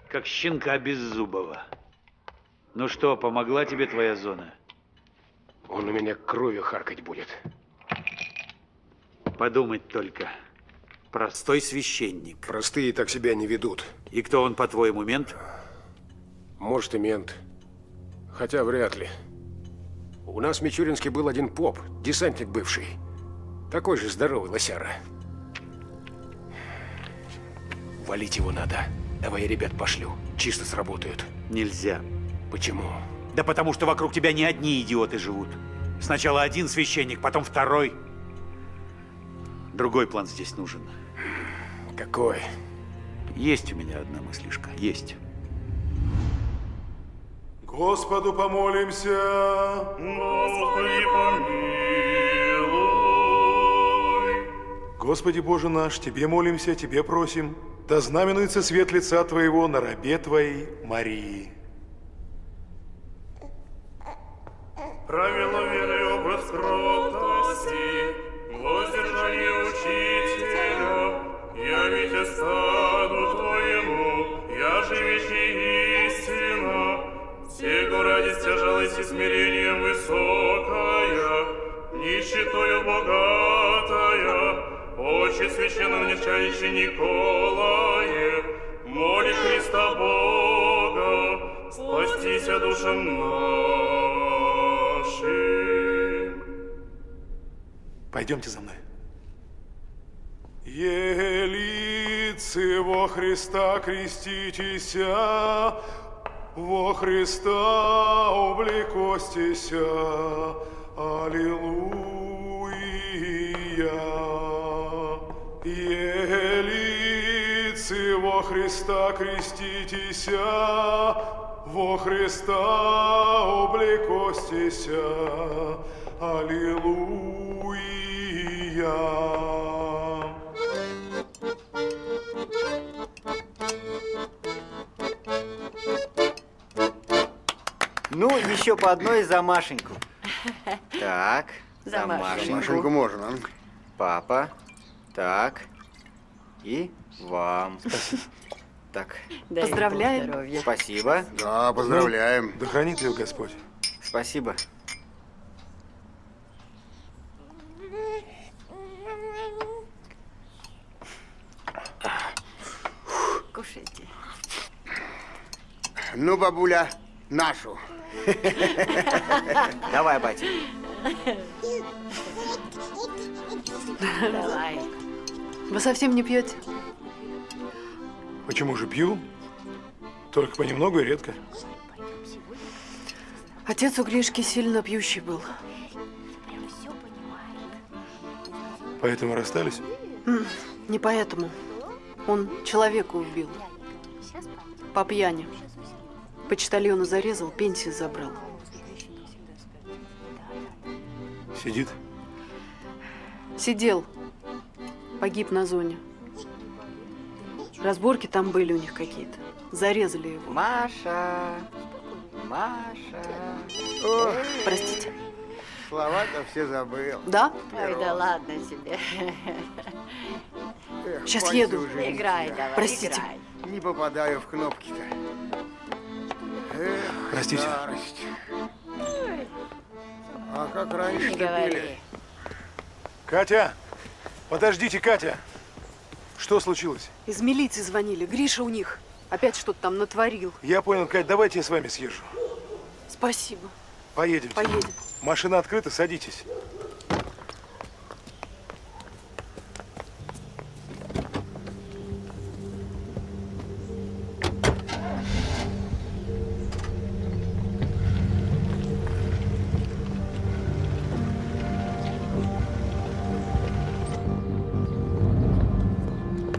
как щенка беззубого. Ну что, помогла тебе твоя зона? Он у меня кровью харкать будет. Подумать только. Простой священник. Простые так себя не ведут. И кто он, по-твоему, мент? Может, и мент. Хотя вряд ли. У нас в Мичуринске был один поп, десантник бывший. Такой же здоровый лосяра. Валить его надо. Давай я ребят пошлю. Чисто сработают. Нельзя. Почему? Да потому что вокруг тебя не одни идиоты живут. Сначала один священник, потом второй. Другой план здесь нужен. Какой? Есть у меня одна мыслишка. Есть. Господу помолимся. Господи, помилуй. Господи Боже наш, Тебе молимся, Тебе просим. Да знаменуется свет лица Твоего на рабе Твоей Марии. Правила веры и образ кротости, воздержание учителя, явите стану Твоему, я же вечная истина. Сего ради стяжалась и смирением высокая, нищетою богатая, Отче священном нечаянче Николае, моли Христа Бога, спастися душам нашим. Пойдемте за мной. Елицы во Христа креститеся, во Христа облекостися, аллилуйя. Елицы во Христа креститеся, во Христа облекостися, аллилуйя. Ну, еще по одной за Машеньку. Так, За Машеньку. За Машеньку можно. Папа. Так. И вам. Так. Поздравляем. Спасибо. Да, поздравляем. Да хранит ее Господь. Спасибо. Кушайте. Ну, бабуля, нашу. Давай, батя. Давай. Вы совсем не пьете? Почему же пью? Только понемногу и редко. Отец у Гришки сильно пьющий был. Поэтому расстались? Не поэтому. Он человека убил. По пьяни. Почтальона зарезал, пенсию забрал. Сидит? Сидел. Погиб на зоне. Разборки там были у них какие-то. Зарезали его. Маша! Маша! Ох, простите. Слова-то все забыл. Да? Ой, да ладно тебе. Эх, Сейчас пальцы еду. уже не Играй спят. давай, Простите. играй. Не попадаю в кнопки-то. Эх, Простите. старость. А как раньше Не говори. пили? Катя! Подождите, Катя! Что случилось? Из милиции звонили. Гриша у них. Опять что-то там натворил. Я понял, Кать, давайте я с вами съезжу. Спасибо. Поедем. Поедем. Машина открыта, садитесь.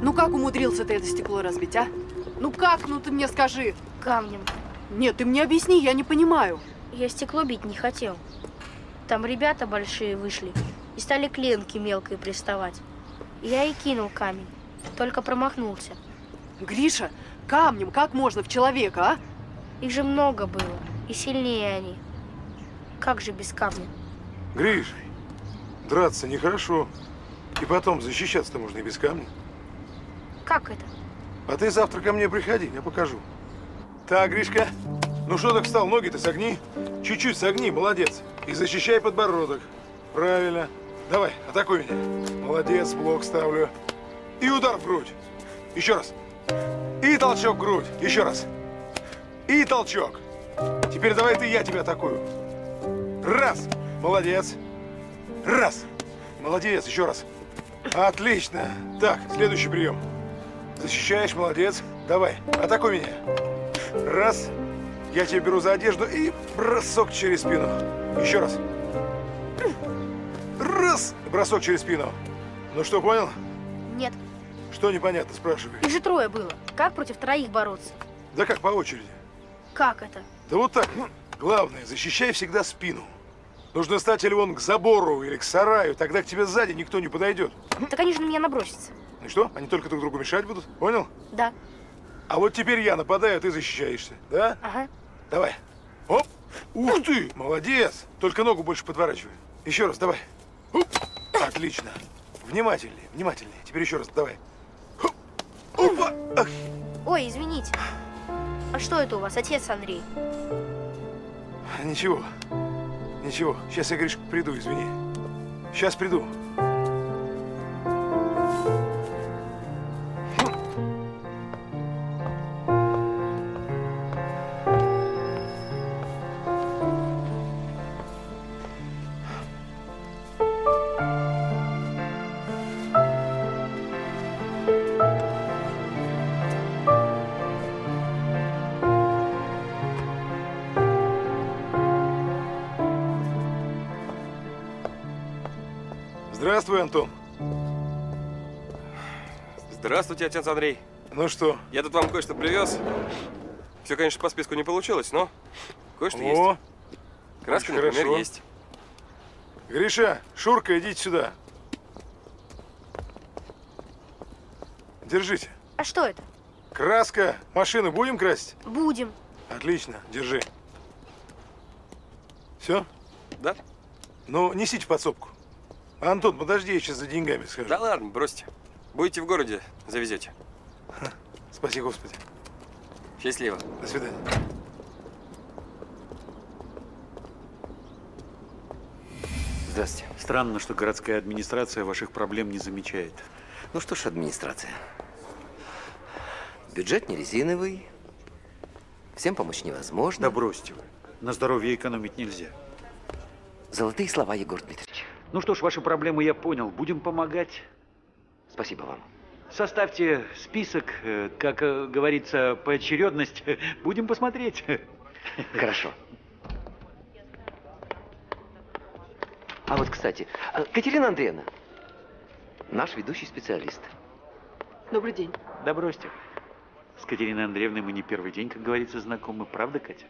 Ну как умудрился ты это стекло разбить, а? Ну как, ну ты мне скажи. Камнем. Нет, ты мне объясни, я не понимаю. Я стекло бить не хотел. Там ребята большие вышли и стали к Ленке мелкой приставать. Я и кинул камень, только промахнулся. Гриша, камнем как можно в человека, а? Их же много было, и сильнее они. Как же без камня? Гриш, драться нехорошо. И потом защищаться-то можно и без камня. Как это? А ты завтра ко мне приходи, я покажу. Так, Гришка, ну что так встал, ноги-то согни. Чуть-чуть согни, молодец. И защищай подбородок. Правильно. Давай, атакуй меня. Молодец, блок ставлю. И удар в грудь. Еще раз. И толчок в грудь. Еще раз. И толчок. Теперь давай ты, я тебя атакую. Раз. Молодец. Раз. Молодец. Еще раз. Отлично. Так, следующий прием. Защищаешь, молодец. Давай, атакуй меня. Раз. Я тебя беру за одежду и бросок через спину. Еще раз. Раз. Бросок через спину. Ну что, понял? Нет, Что непонятно, спрашивай. их же трое было. Как против троих бороться? Да как по очереди? Как это? Да вот так. Главное, защищай всегда спину. Нужно стать или вон к забору, или к сараю. Тогда к тебе сзади никто не подойдет. Так они же на меня набросятся. Ну что, они только друг другу мешать будут? Понял? Да. А вот теперь я нападаю, а ты защищаешься. Да? Ага. Давай. Оп. Ух ты, молодец. Только ногу больше подворачивай. Еще раз, давай. Оп. Отлично. Внимательнее, внимательнее. Теперь еще раз, давай. Оп. Опа. Ах. Ой, извините. А что это у вас, отец Андрей? Ничего. Ничего. Сейчас я, Гришка, приду, извини. Сейчас приду. Здравствуй, Антон. Здравствуйте, отец Андрей. Ну что? Я тут вам кое-что привез. Все, конечно, по списку не получилось, но кое-что есть. Краска, очень например, хорошо. есть. Гриша, Шурка, идите сюда. Держите. А что это? Краска. Машину будем красить? Будем. Отлично, держи. Все? Да. Ну, несите в подсобку. Антон, подожди, я сейчас за деньгами схожу. Да ладно, бросьте. Будете в городе, завезете. Спаси Господи. Счастливо. До свидания. Здравствуйте. Странно, что городская администрация ваших проблем не замечает. Ну что ж, администрация. Бюджет не резиновый. Всем помочь невозможно. Да бросьте вы. На здоровье экономить нельзя. Золотые слова, Егор Дмитриевич. Ну что ж, ваши проблемы я понял. Будем помогать. Спасибо вам. Составьте список, как говорится, поочередность. Будем посмотреть. Хорошо. А вот, кстати, Катерина Андреевна, наш ведущий специалист. Добрый день. Да бросьте. С Катериной Андреевной мы не первый день, как говорится, знакомы. Правда, Катя?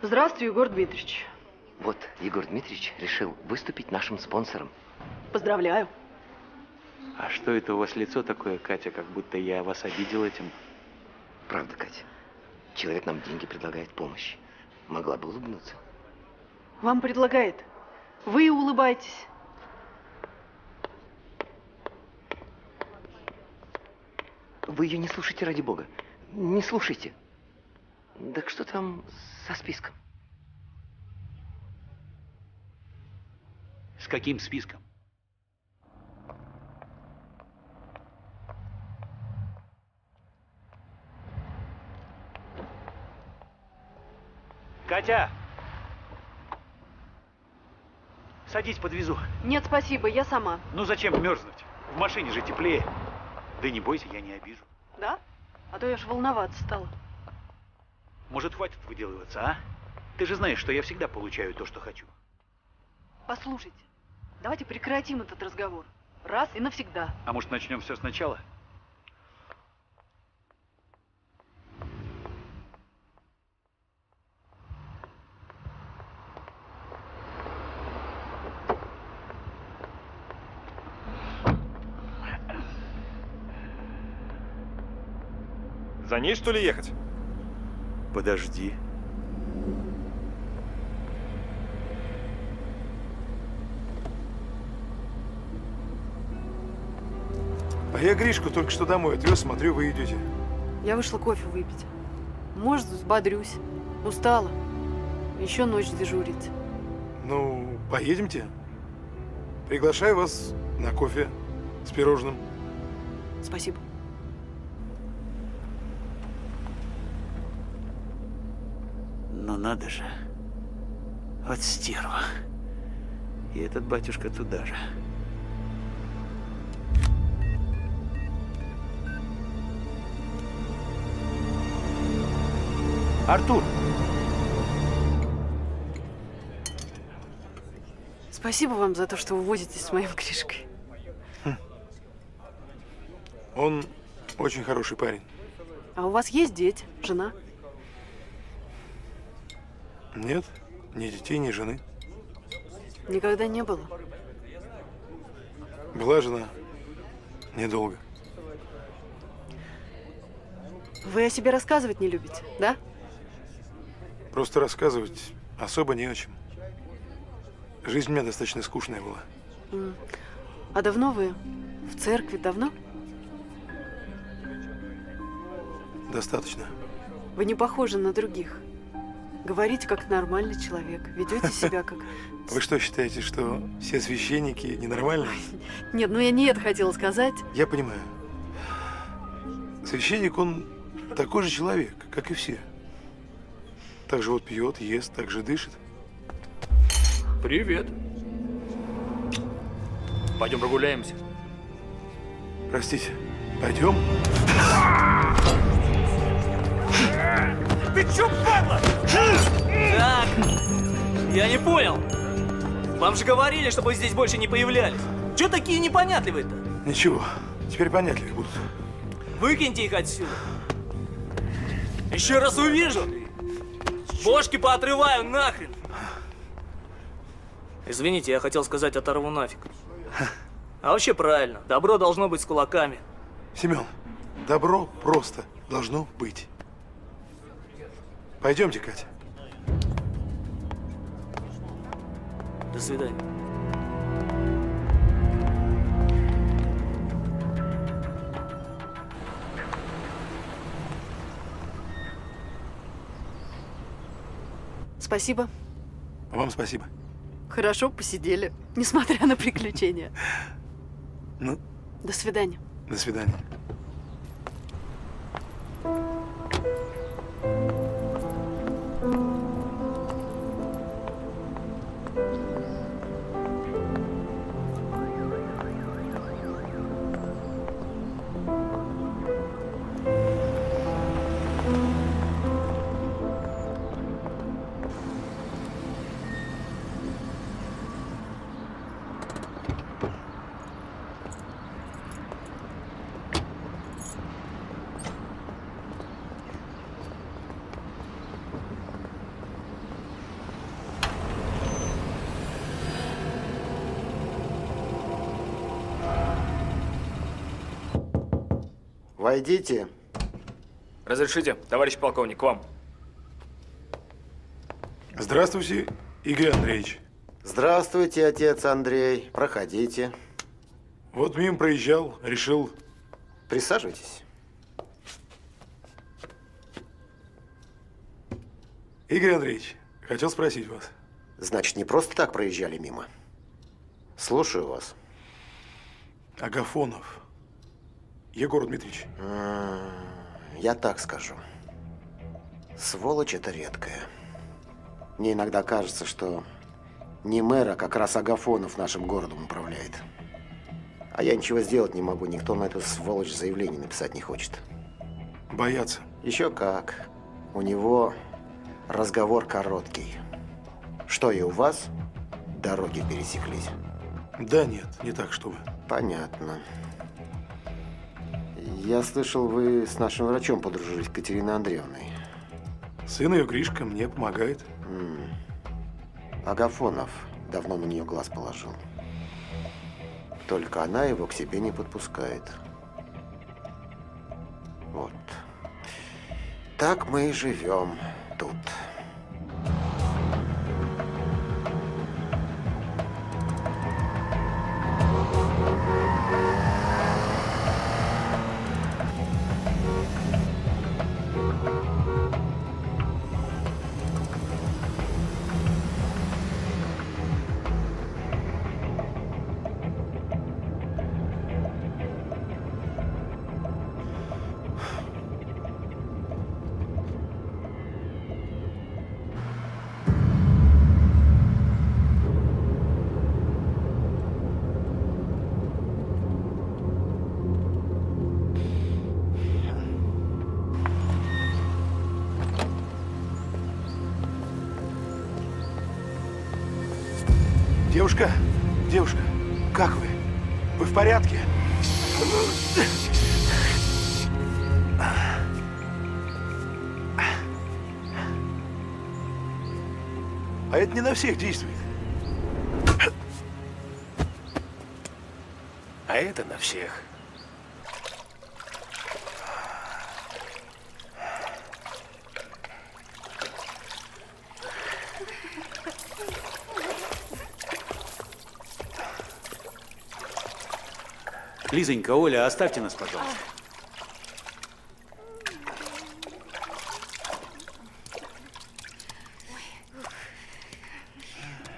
Здравствуй, Егор Дмитриевич. Вот Егор Дмитриевич решил выступить нашим спонсором. Поздравляю. А что это у вас лицо такое, Катя, как будто я вас обидел этим? Правда, Катя. Человек нам деньги предлагает, помощь. Могла бы улыбнуться. Вам предлагает. Вы и улыбаетесь. Вы ее не слушайте, ради бога. Не слушайте. Так что там со списком? С каким списком? Катя! Садись, подвезу. Нет, спасибо, я сама. Ну зачем мерзнуть? В машине же теплее. Да не бойся, я не обижу. Да? А то я ж волноваться стала. Может, хватит выделываться, а? Ты же знаешь, что я всегда получаю то, что хочу. Послушайте, давайте прекратим этот разговор. Раз и навсегда. А может, начнем все сначала? За ней, что ли, ехать? Подожди. А я Гришку только что домой отвез, смотрю, вы идете. Я вышла кофе выпить. Может, взбодрюсь. Устала. Еще ночь дежурить. Ну, поедемте. Приглашаю вас на кофе с пирожным. Спасибо. Ну надо же. Вот стерва. И этот батюшка туда же. Артур! Спасибо вам за то, что вы возитесь с моим Гришкой. Он очень хороший парень. А у вас есть дети, жена? Нет, ни детей, ни жены. Никогда не было. Была жена. Недолго. Вы о себе рассказывать не любите, да? Просто рассказывать особо не о чем. Жизнь у меня достаточно скучная была. А давно вы в церкви? Давно? Достаточно. Вы не похожи на других. Говорите как нормальный человек. Ведете себя как… Вы что, считаете, что все священники ненормальные? Нет, ну я не это хотела сказать. Я понимаю. Священник, он такой же человек, как и все. Так же вот пьет, ест, так же дышит. Привет. Пойдем прогуляемся. Простите, пойдем? Ты чё, падла? Так, я не понял. Вам же говорили, чтобы здесь больше не появлялись. Чё такие непонятливые-то? Ничего, теперь понятливые будут. Выкиньте их отсюда. Еще раз увижу, бошки поотрываю нахрен. Извините, я хотел сказать оторву нафиг. А вообще правильно, добро должно быть с кулаками. Семен, добро просто должно быть. Пойдемте, Катя. До свидания. Спасибо. Вам спасибо. Хорошо посидели, несмотря на приключения. Ну? До свидания. До свидания. Войдите. Разрешите, товарищ полковник, к вам. Здравствуйте, Игорь Андреевич. Здравствуйте, отец Андрей. Проходите. Вот мимо проезжал, решил... Присаживайтесь. Игорь Андреевич, хотел спросить вас. Значит, не просто так проезжали мимо? Слушаю вас. Агафонов. Егор Дмитриевич. Я так скажу. Сволочь это редкая. Мне иногда кажется, что не мэр, а как раз Агафонов нашим городом управляет. А я ничего сделать не могу. Никто на эту сволочь заявление написать не хочет. Боятся. Еще как. У него разговор короткий. Что и у вас? Дороги пересеклись? Да нет, не так, чтобы. Понятно. Я слышал, вы с нашим врачом подружились, Катериной Андреевной. Сын ее, Гришка, мне помогает. Агафонов давно на нее глаз положил. Только она его к себе не подпускает. Вот. Так мы и живем тут. Девушка, девушка, как вы? Вы в порядке? А это не на всех действует. А это на всех. Лизонька, Оля, оставьте нас, пожалуйста.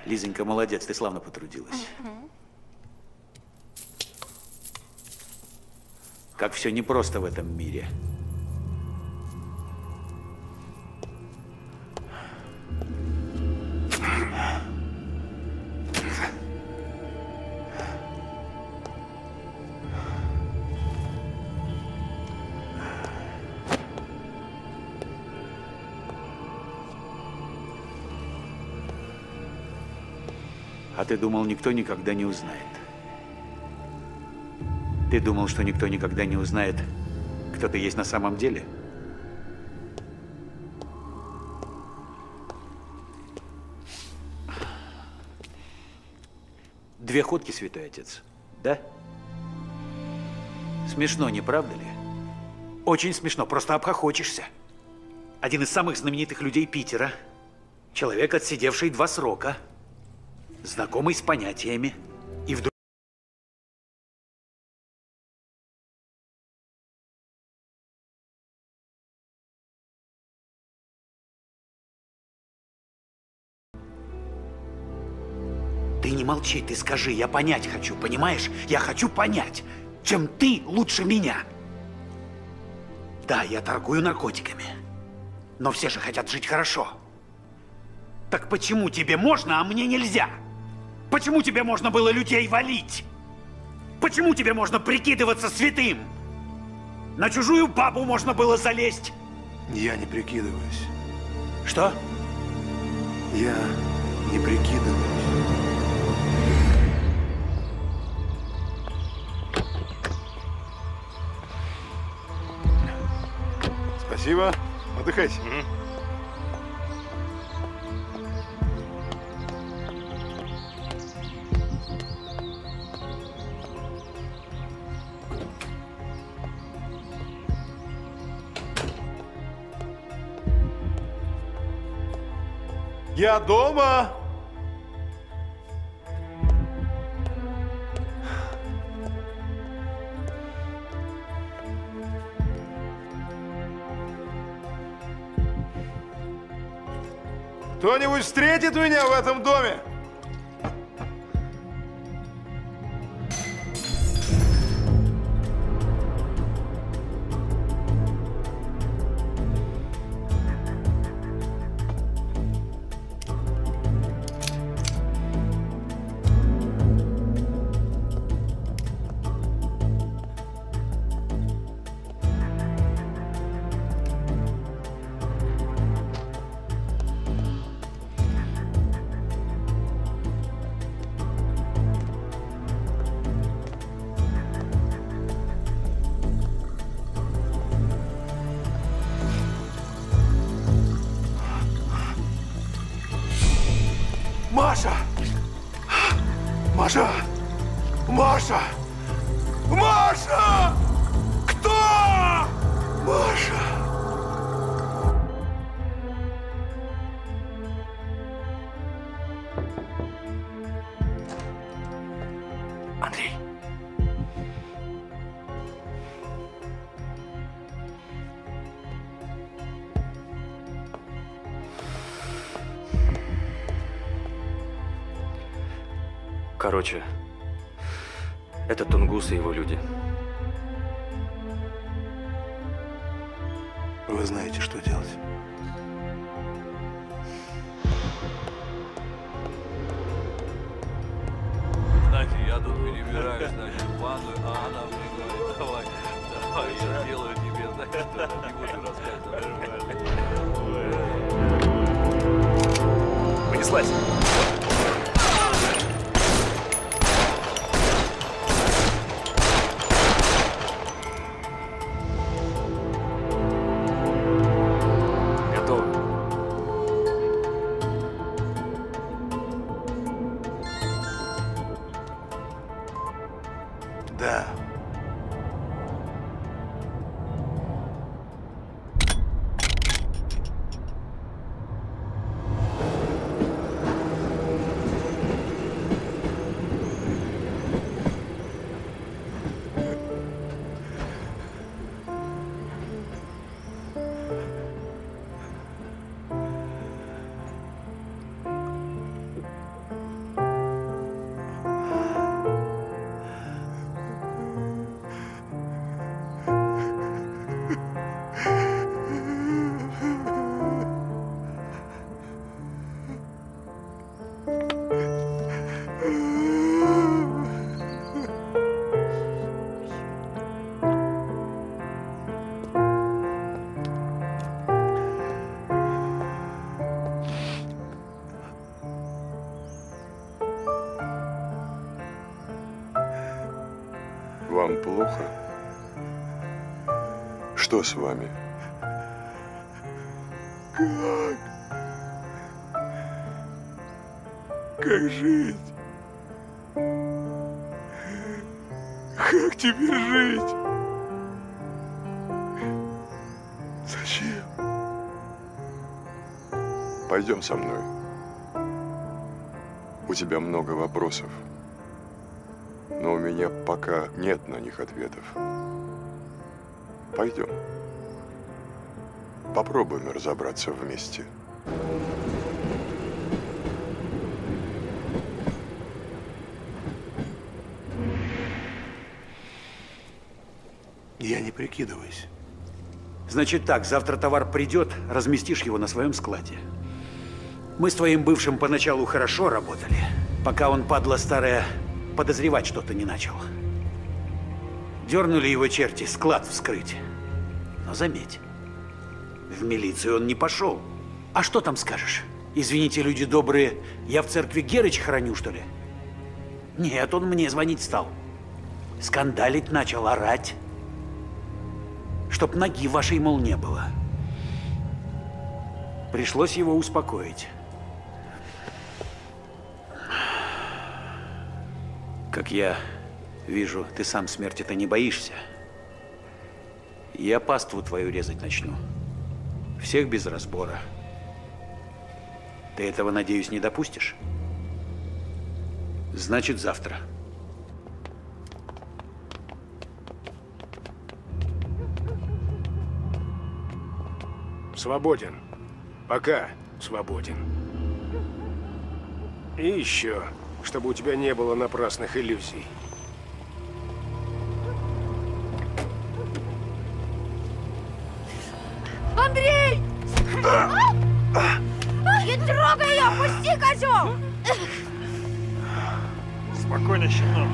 Лизонька, молодец, ты славно потрудилась. Как все непросто в этом мире. А ты думал, никто никогда не узнает? Ты думал, что никто никогда не узнает, кто ты есть на самом деле? Две ходки, святой отец, да? Смешно, не правда ли? Очень смешно, просто обхохочешься. Один из самых знаменитых людей Питера, человек, отсидевший 2 срока, знакомый с понятиями, и вдруг... Ты не молчи, ты скажи, я понять хочу, понимаешь? Я хочу понять, чем ты лучше меня. Да, я торгую наркотиками, но все же хотят жить хорошо. Так почему тебе можно, а мне нельзя? Почему тебе можно было людей валить? Почему тебе можно прикидываться святым? На чужую бабу можно было залезть? Я не прикидываюсь. Что? Я не прикидываюсь. Спасибо. Отдыхайте. Я дома! Кто-нибудь встретит меня в этом доме? Маша! Маша! Маша! Маша! Кто? Маша! Андрей. Короче, это Тунгус и его люди. Вы знаете, что делать. Знаете, я тут перебираю, значит, в ванную, а она мне говорит, давай, я делаю тебе, знаешь, что, не буду рассказывать. Понеслась. Да. Вам плохо? Что с вами? Как? Как жить? Как тебе жить? Зачем? Пойдем со мной. У тебя много вопросов, но у меня пока нет на них ответов. Пойдем. Попробуем разобраться вместе. Я не прикидываюсь. Значит так, завтра товар придет, разместишь его на своем складе. Мы с твоим бывшим поначалу хорошо работали, пока он, падла старая, подозревать что-то не начал. Дернули его черти склад вскрыть. Но заметь, в милицию он не пошел. А что там скажешь? Извините, люди добрые, я в церкви Герыч храню, что ли? Нет, он мне звонить стал. Скандалить начал, орать. Чтоб ноги вашей, мол, не было. Пришлось его успокоить. Как я вижу, ты сам смерти-то не боишься. Я паству твою резать начну. Всех без разбора. Ты этого, надеюсь, не допустишь? Значит, завтра. Свободен. Пока свободен. И еще, чтобы у тебя не было напрасных иллюзий. Андрей! Не трогай ее! Пусти, козел! Спокойно, щенок.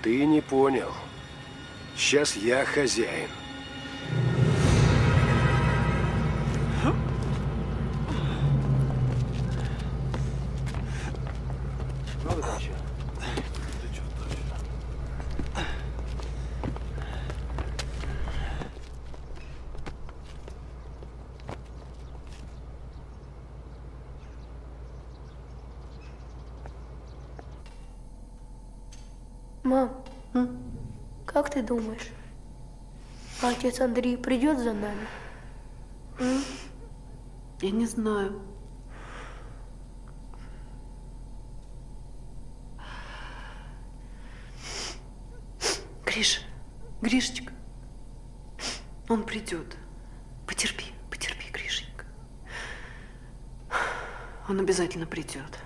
Ты не понял. Сейчас я хозяин. Мам, как ты думаешь, отец Андрей придет за нами? Я не знаю. Гришечка, он придет. Потерпи, Гришенька. Он обязательно придет.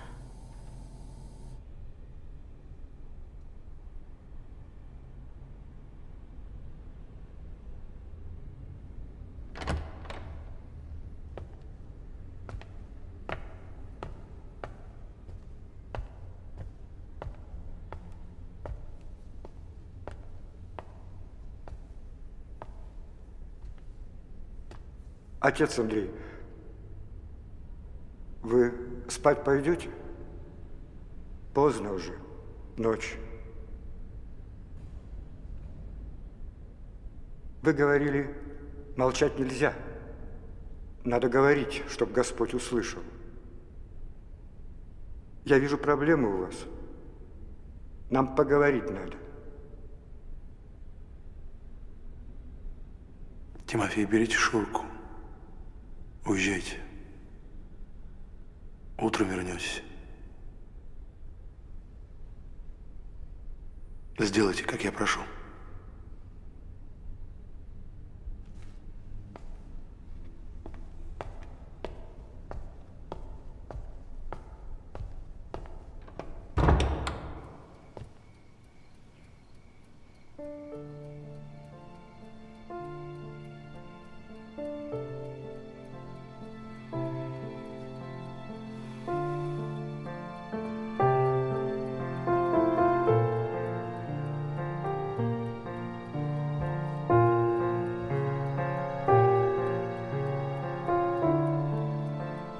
Отец Андрей, вы спать пойдете? Поздно уже, ночь. Вы говорили, молчать нельзя. Надо говорить, чтобы Господь услышал. Я вижу проблемы у вас. Нам поговорить надо. Тимофей, берите Шурку. Уезжайте. Утром вернетесь. Сделайте, как я прошу.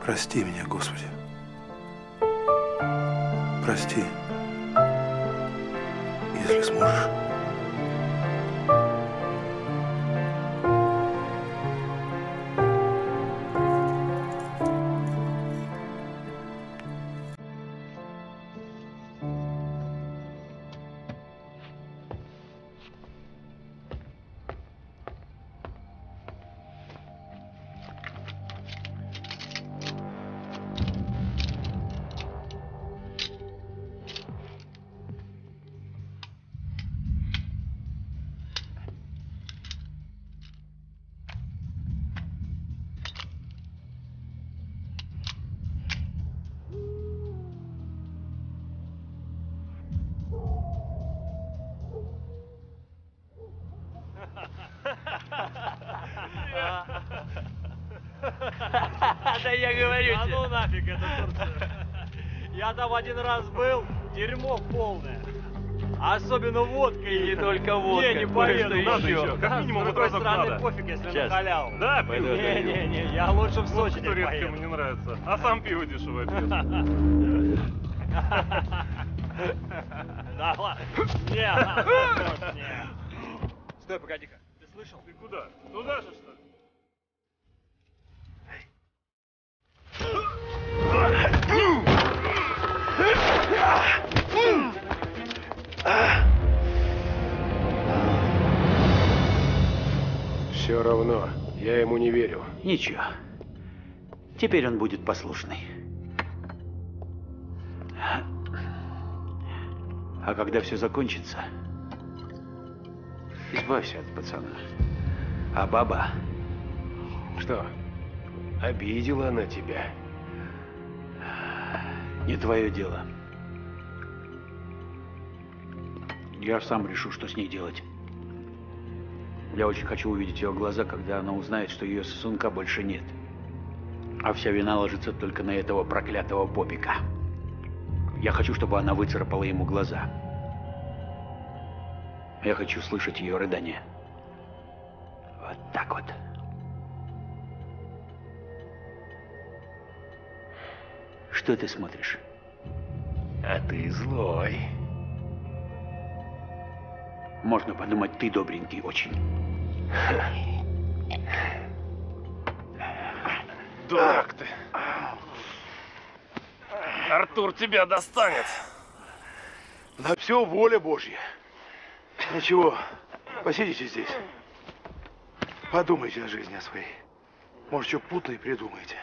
Прости меня, Господи. Прости, если сможешь. Да я говорю тебе. А ну нафиг эту Турцию. Я там один раз был, дерьмо полное. Особенно водка. И не только водка. Не поеду. Надо еще. Как минимум вот разок надо. Пофиг, если на халяву. Да, пиво. Не, я лучше в Сочи не поеду. Ему не нравится. А сам пиво дешевое пьешь. Да ладно. Не. Стой, погоди-ка. Ты слышал? Ты куда? Туда же, что ли? Все равно, я ему не верю. Ничего. Теперь он будет послушный. А когда все закончится, избавься от пацана. А баба... Что, обидела она тебя? Не твое дело. Я сам решу, что с ней делать. Я очень хочу увидеть ее глаза, когда она узнает, что ее сосунка больше нет. А вся вина ложится только на этого проклятого Бобика. Я хочу, чтобы она выцарапала ему глаза. Я хочу слышать ее рыдания. Вот так вот. Что ты смотришь? А ты злой. Можно подумать, ты добренький очень. Дурак ты. Артур тебя достанет. Да все воля Божья. Ничего, посидите здесь. Подумайте о жизни о своей. Может, что путное придумаете.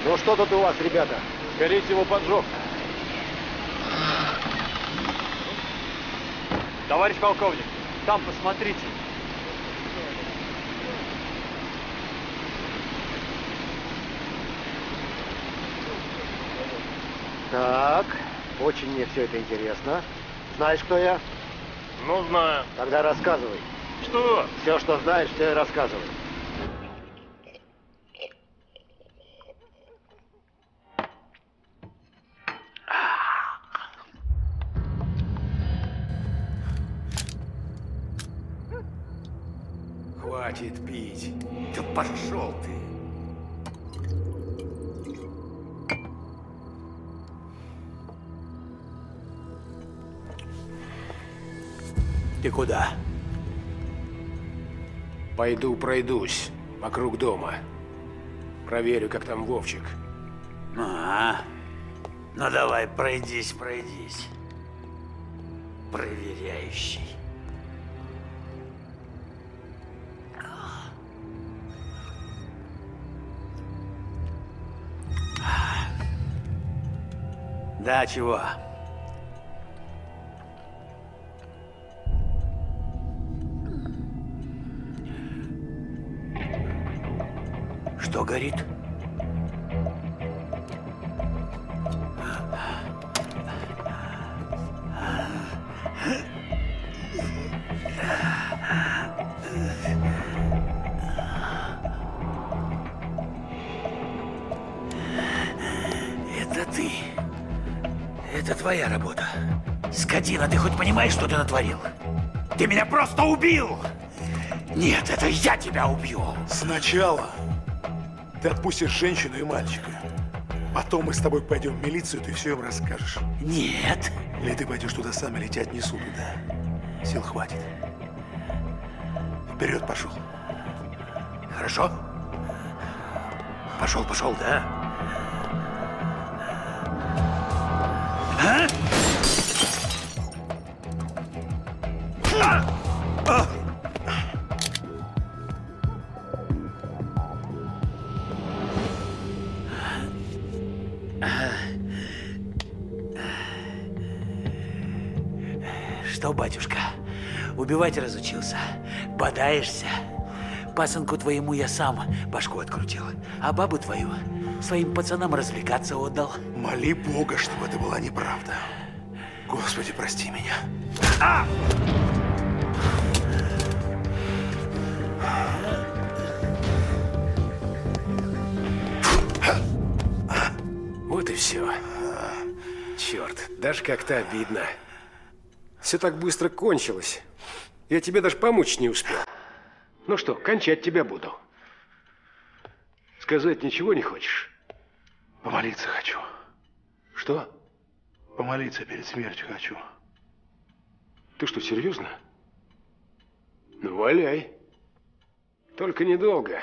Ну что тут у вас, ребята? Скорее всего, поджог. Товарищ полковник, там посмотрите. Так, очень мне все это интересно. Знаешь, кто я? Ну, знаю. Тогда рассказывай. Что? Все, что знаешь, все и рассказывай. Хватит пить. Да пошел ты. Ты куда? Пойду пройдусь вокруг дома. Проверю, как там Вовчик. Ну давай, пройдись. Проверяющий. Да, чего? Что горит? твоя работа. Скотина, ты хоть понимаешь, что ты натворил? Ты меня просто убил! Нет, это я тебя убью! Сначала ты отпустишь женщину и мальчика. Потом мы с тобой пойдем в милицию, ты все им расскажешь. Нет. Или ты пойдешь туда сам, или тебя отнесу туда. Сил хватит. Вперед пошел. Хорошо? Пошел, да? А? Что, батюшка, убивать разучился? Бодаешься? Пасынку твоему я сам башку открутил, а бабу твою своим пацанам развлекаться отдал. Моли Бога, чтобы это была неправда. Господи, прости меня. Вот и все. Черт, даже как-то обидно. Все так быстро кончилось. Я тебе даже помочь не успел. Ну что, кончать тебя буду. Сказать ничего не хочешь? Помолиться хочу. Что? Помолиться перед смертью хочу. Ты что, серьезно? Ну, валяй. Только недолго.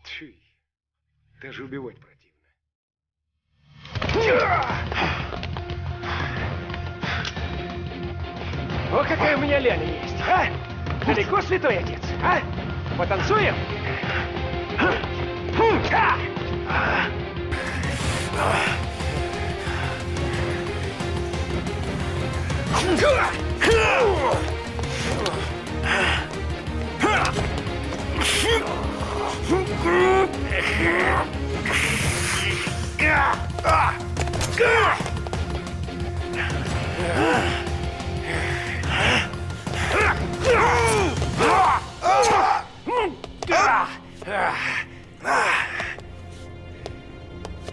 Тьфу, даже убивать противно. О, какая у меня ляля есть, а? Далеко, святой отец, а? Потанцуем?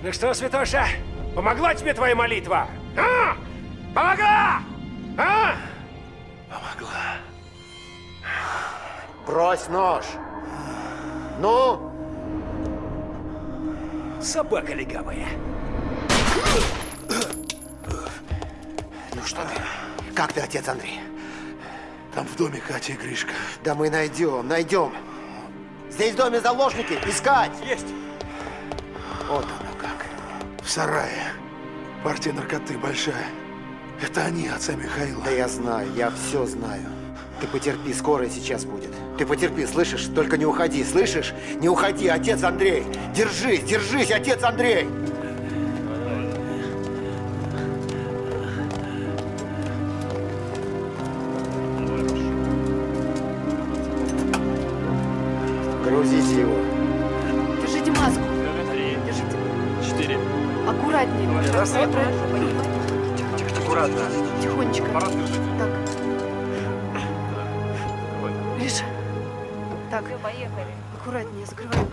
Ну что, святоша, помогла тебе твоя молитва? А? Помогла? А? Помогла. Брось нож. Ну? Собака легавая. Ну что ты? Как ты, отец Андрей? Там в доме Катя и Гришка. Да мы найдем. Здесь в доме заложники. Искать. Есть. Вот оно как. В сарае. Партия наркоты большая. Это они, отца Михаила. Да я знаю, я все знаю. Ты потерпи, скорая сейчас будет. Ты потерпи, слышишь? Только не уходи, слышишь? Не уходи, отец Андрей! Держись, отец Андрей! Грузите его. Держите маску. Держите. 4. Аккуратнее. Раз. Аккуратно. Тихонечко. Так. Гриша. Так. Поехали. Аккуратнее, закрываем.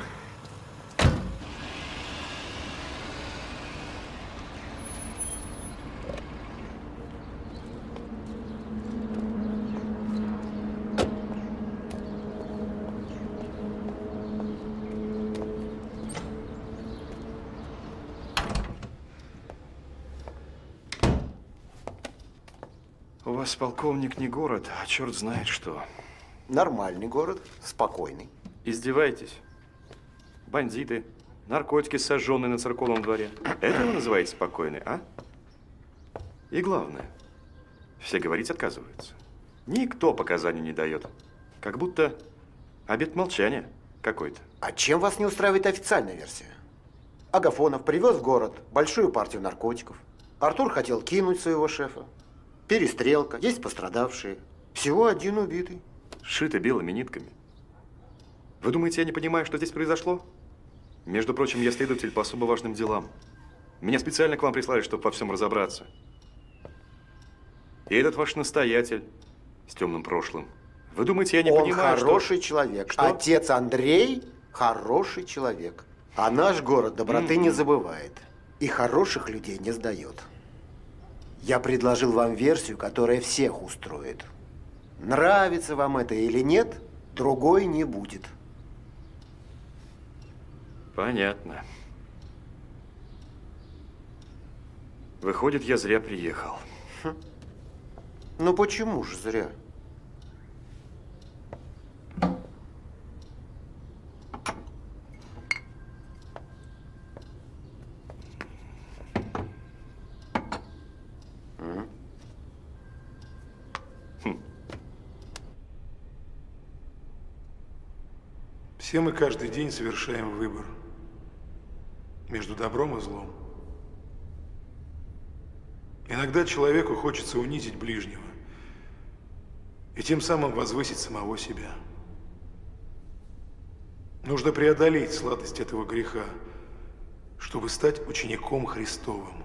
У вас, полковник, не город, а черт знает что. Нормальный город, спокойный. Издеваетесь? Бандиты, наркотики, сожженные на церковном дворе. Это вы называете спокойный, а? И главное, все говорить отказываются. Никто показаний не дает. Как будто обет молчания какой-то. А чем вас не устраивает официальная версия? Агафонов привез в город большую партию наркотиков. Артур хотел кинуть своего шефа. Перестрелка, есть пострадавшие. Всего один убитый. Сшито белыми нитками. Вы думаете, я не понимаю, что здесь произошло? Между прочим, я следователь по особо важным делам. Меня специально к вам прислали, чтобы во всем разобраться. И этот ваш настоятель с темным прошлым Вы думаете, я не Он понимаю, хороший человек. Что? Отец Андрей хороший человек. А наш город доброты не забывает. И хороших людей не сдает. Я предложил вам версию, которая всех устроит. Нравится вам это или нет, другой не будет. Понятно. Выходит, я зря приехал. Ну почему же зря? Все мы каждый день совершаем выбор между добром и злом. Иногда человеку хочется унизить ближнего и тем самым возвысить самого себя. Нужно преодолеть сладость этого греха, чтобы стать учеником Христовым.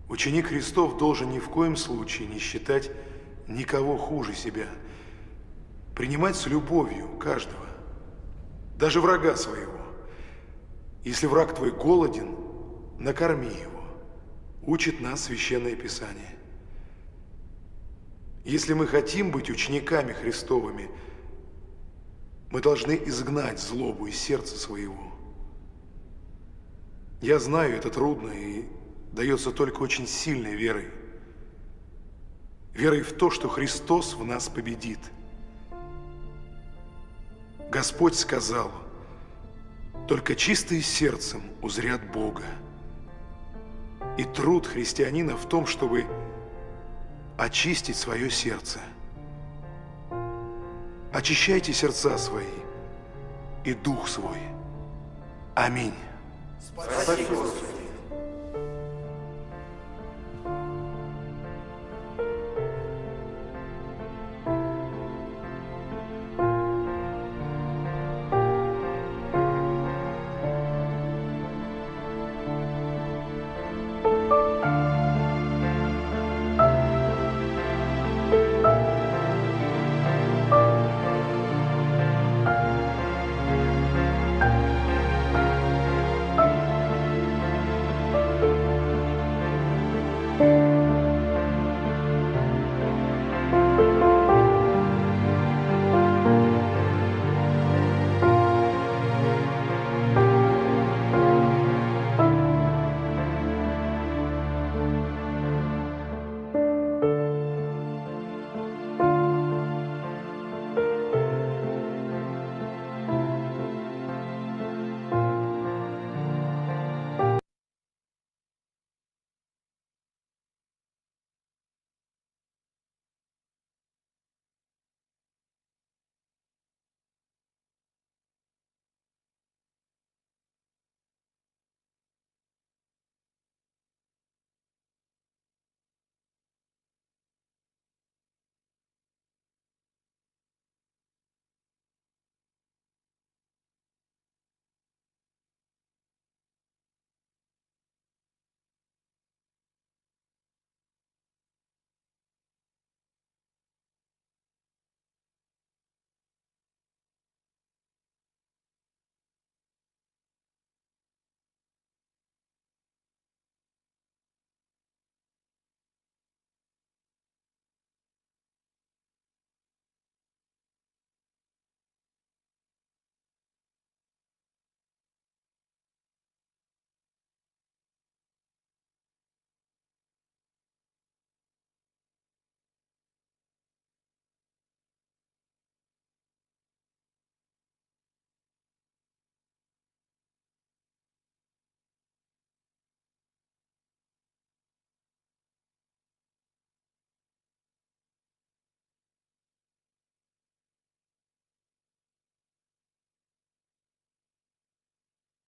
Ученик Христов должен ни в коем случае не считать никого хуже себя, принимать с любовью каждого, даже врага своего. Если враг твой голоден, накорми его, учит нас Священное Писание. Если мы хотим быть учениками Христовыми, мы должны изгнать злобу из сердца своего. Я знаю, это трудно и дается только очень сильной верой. Верой в то, что Христос в нас победит. Господь сказал: только чистые сердцем узрят Бога. И труд христианина в том, чтобы очистить свое сердце. Очищайте сердца свои и дух свой. Аминь. Спасибо.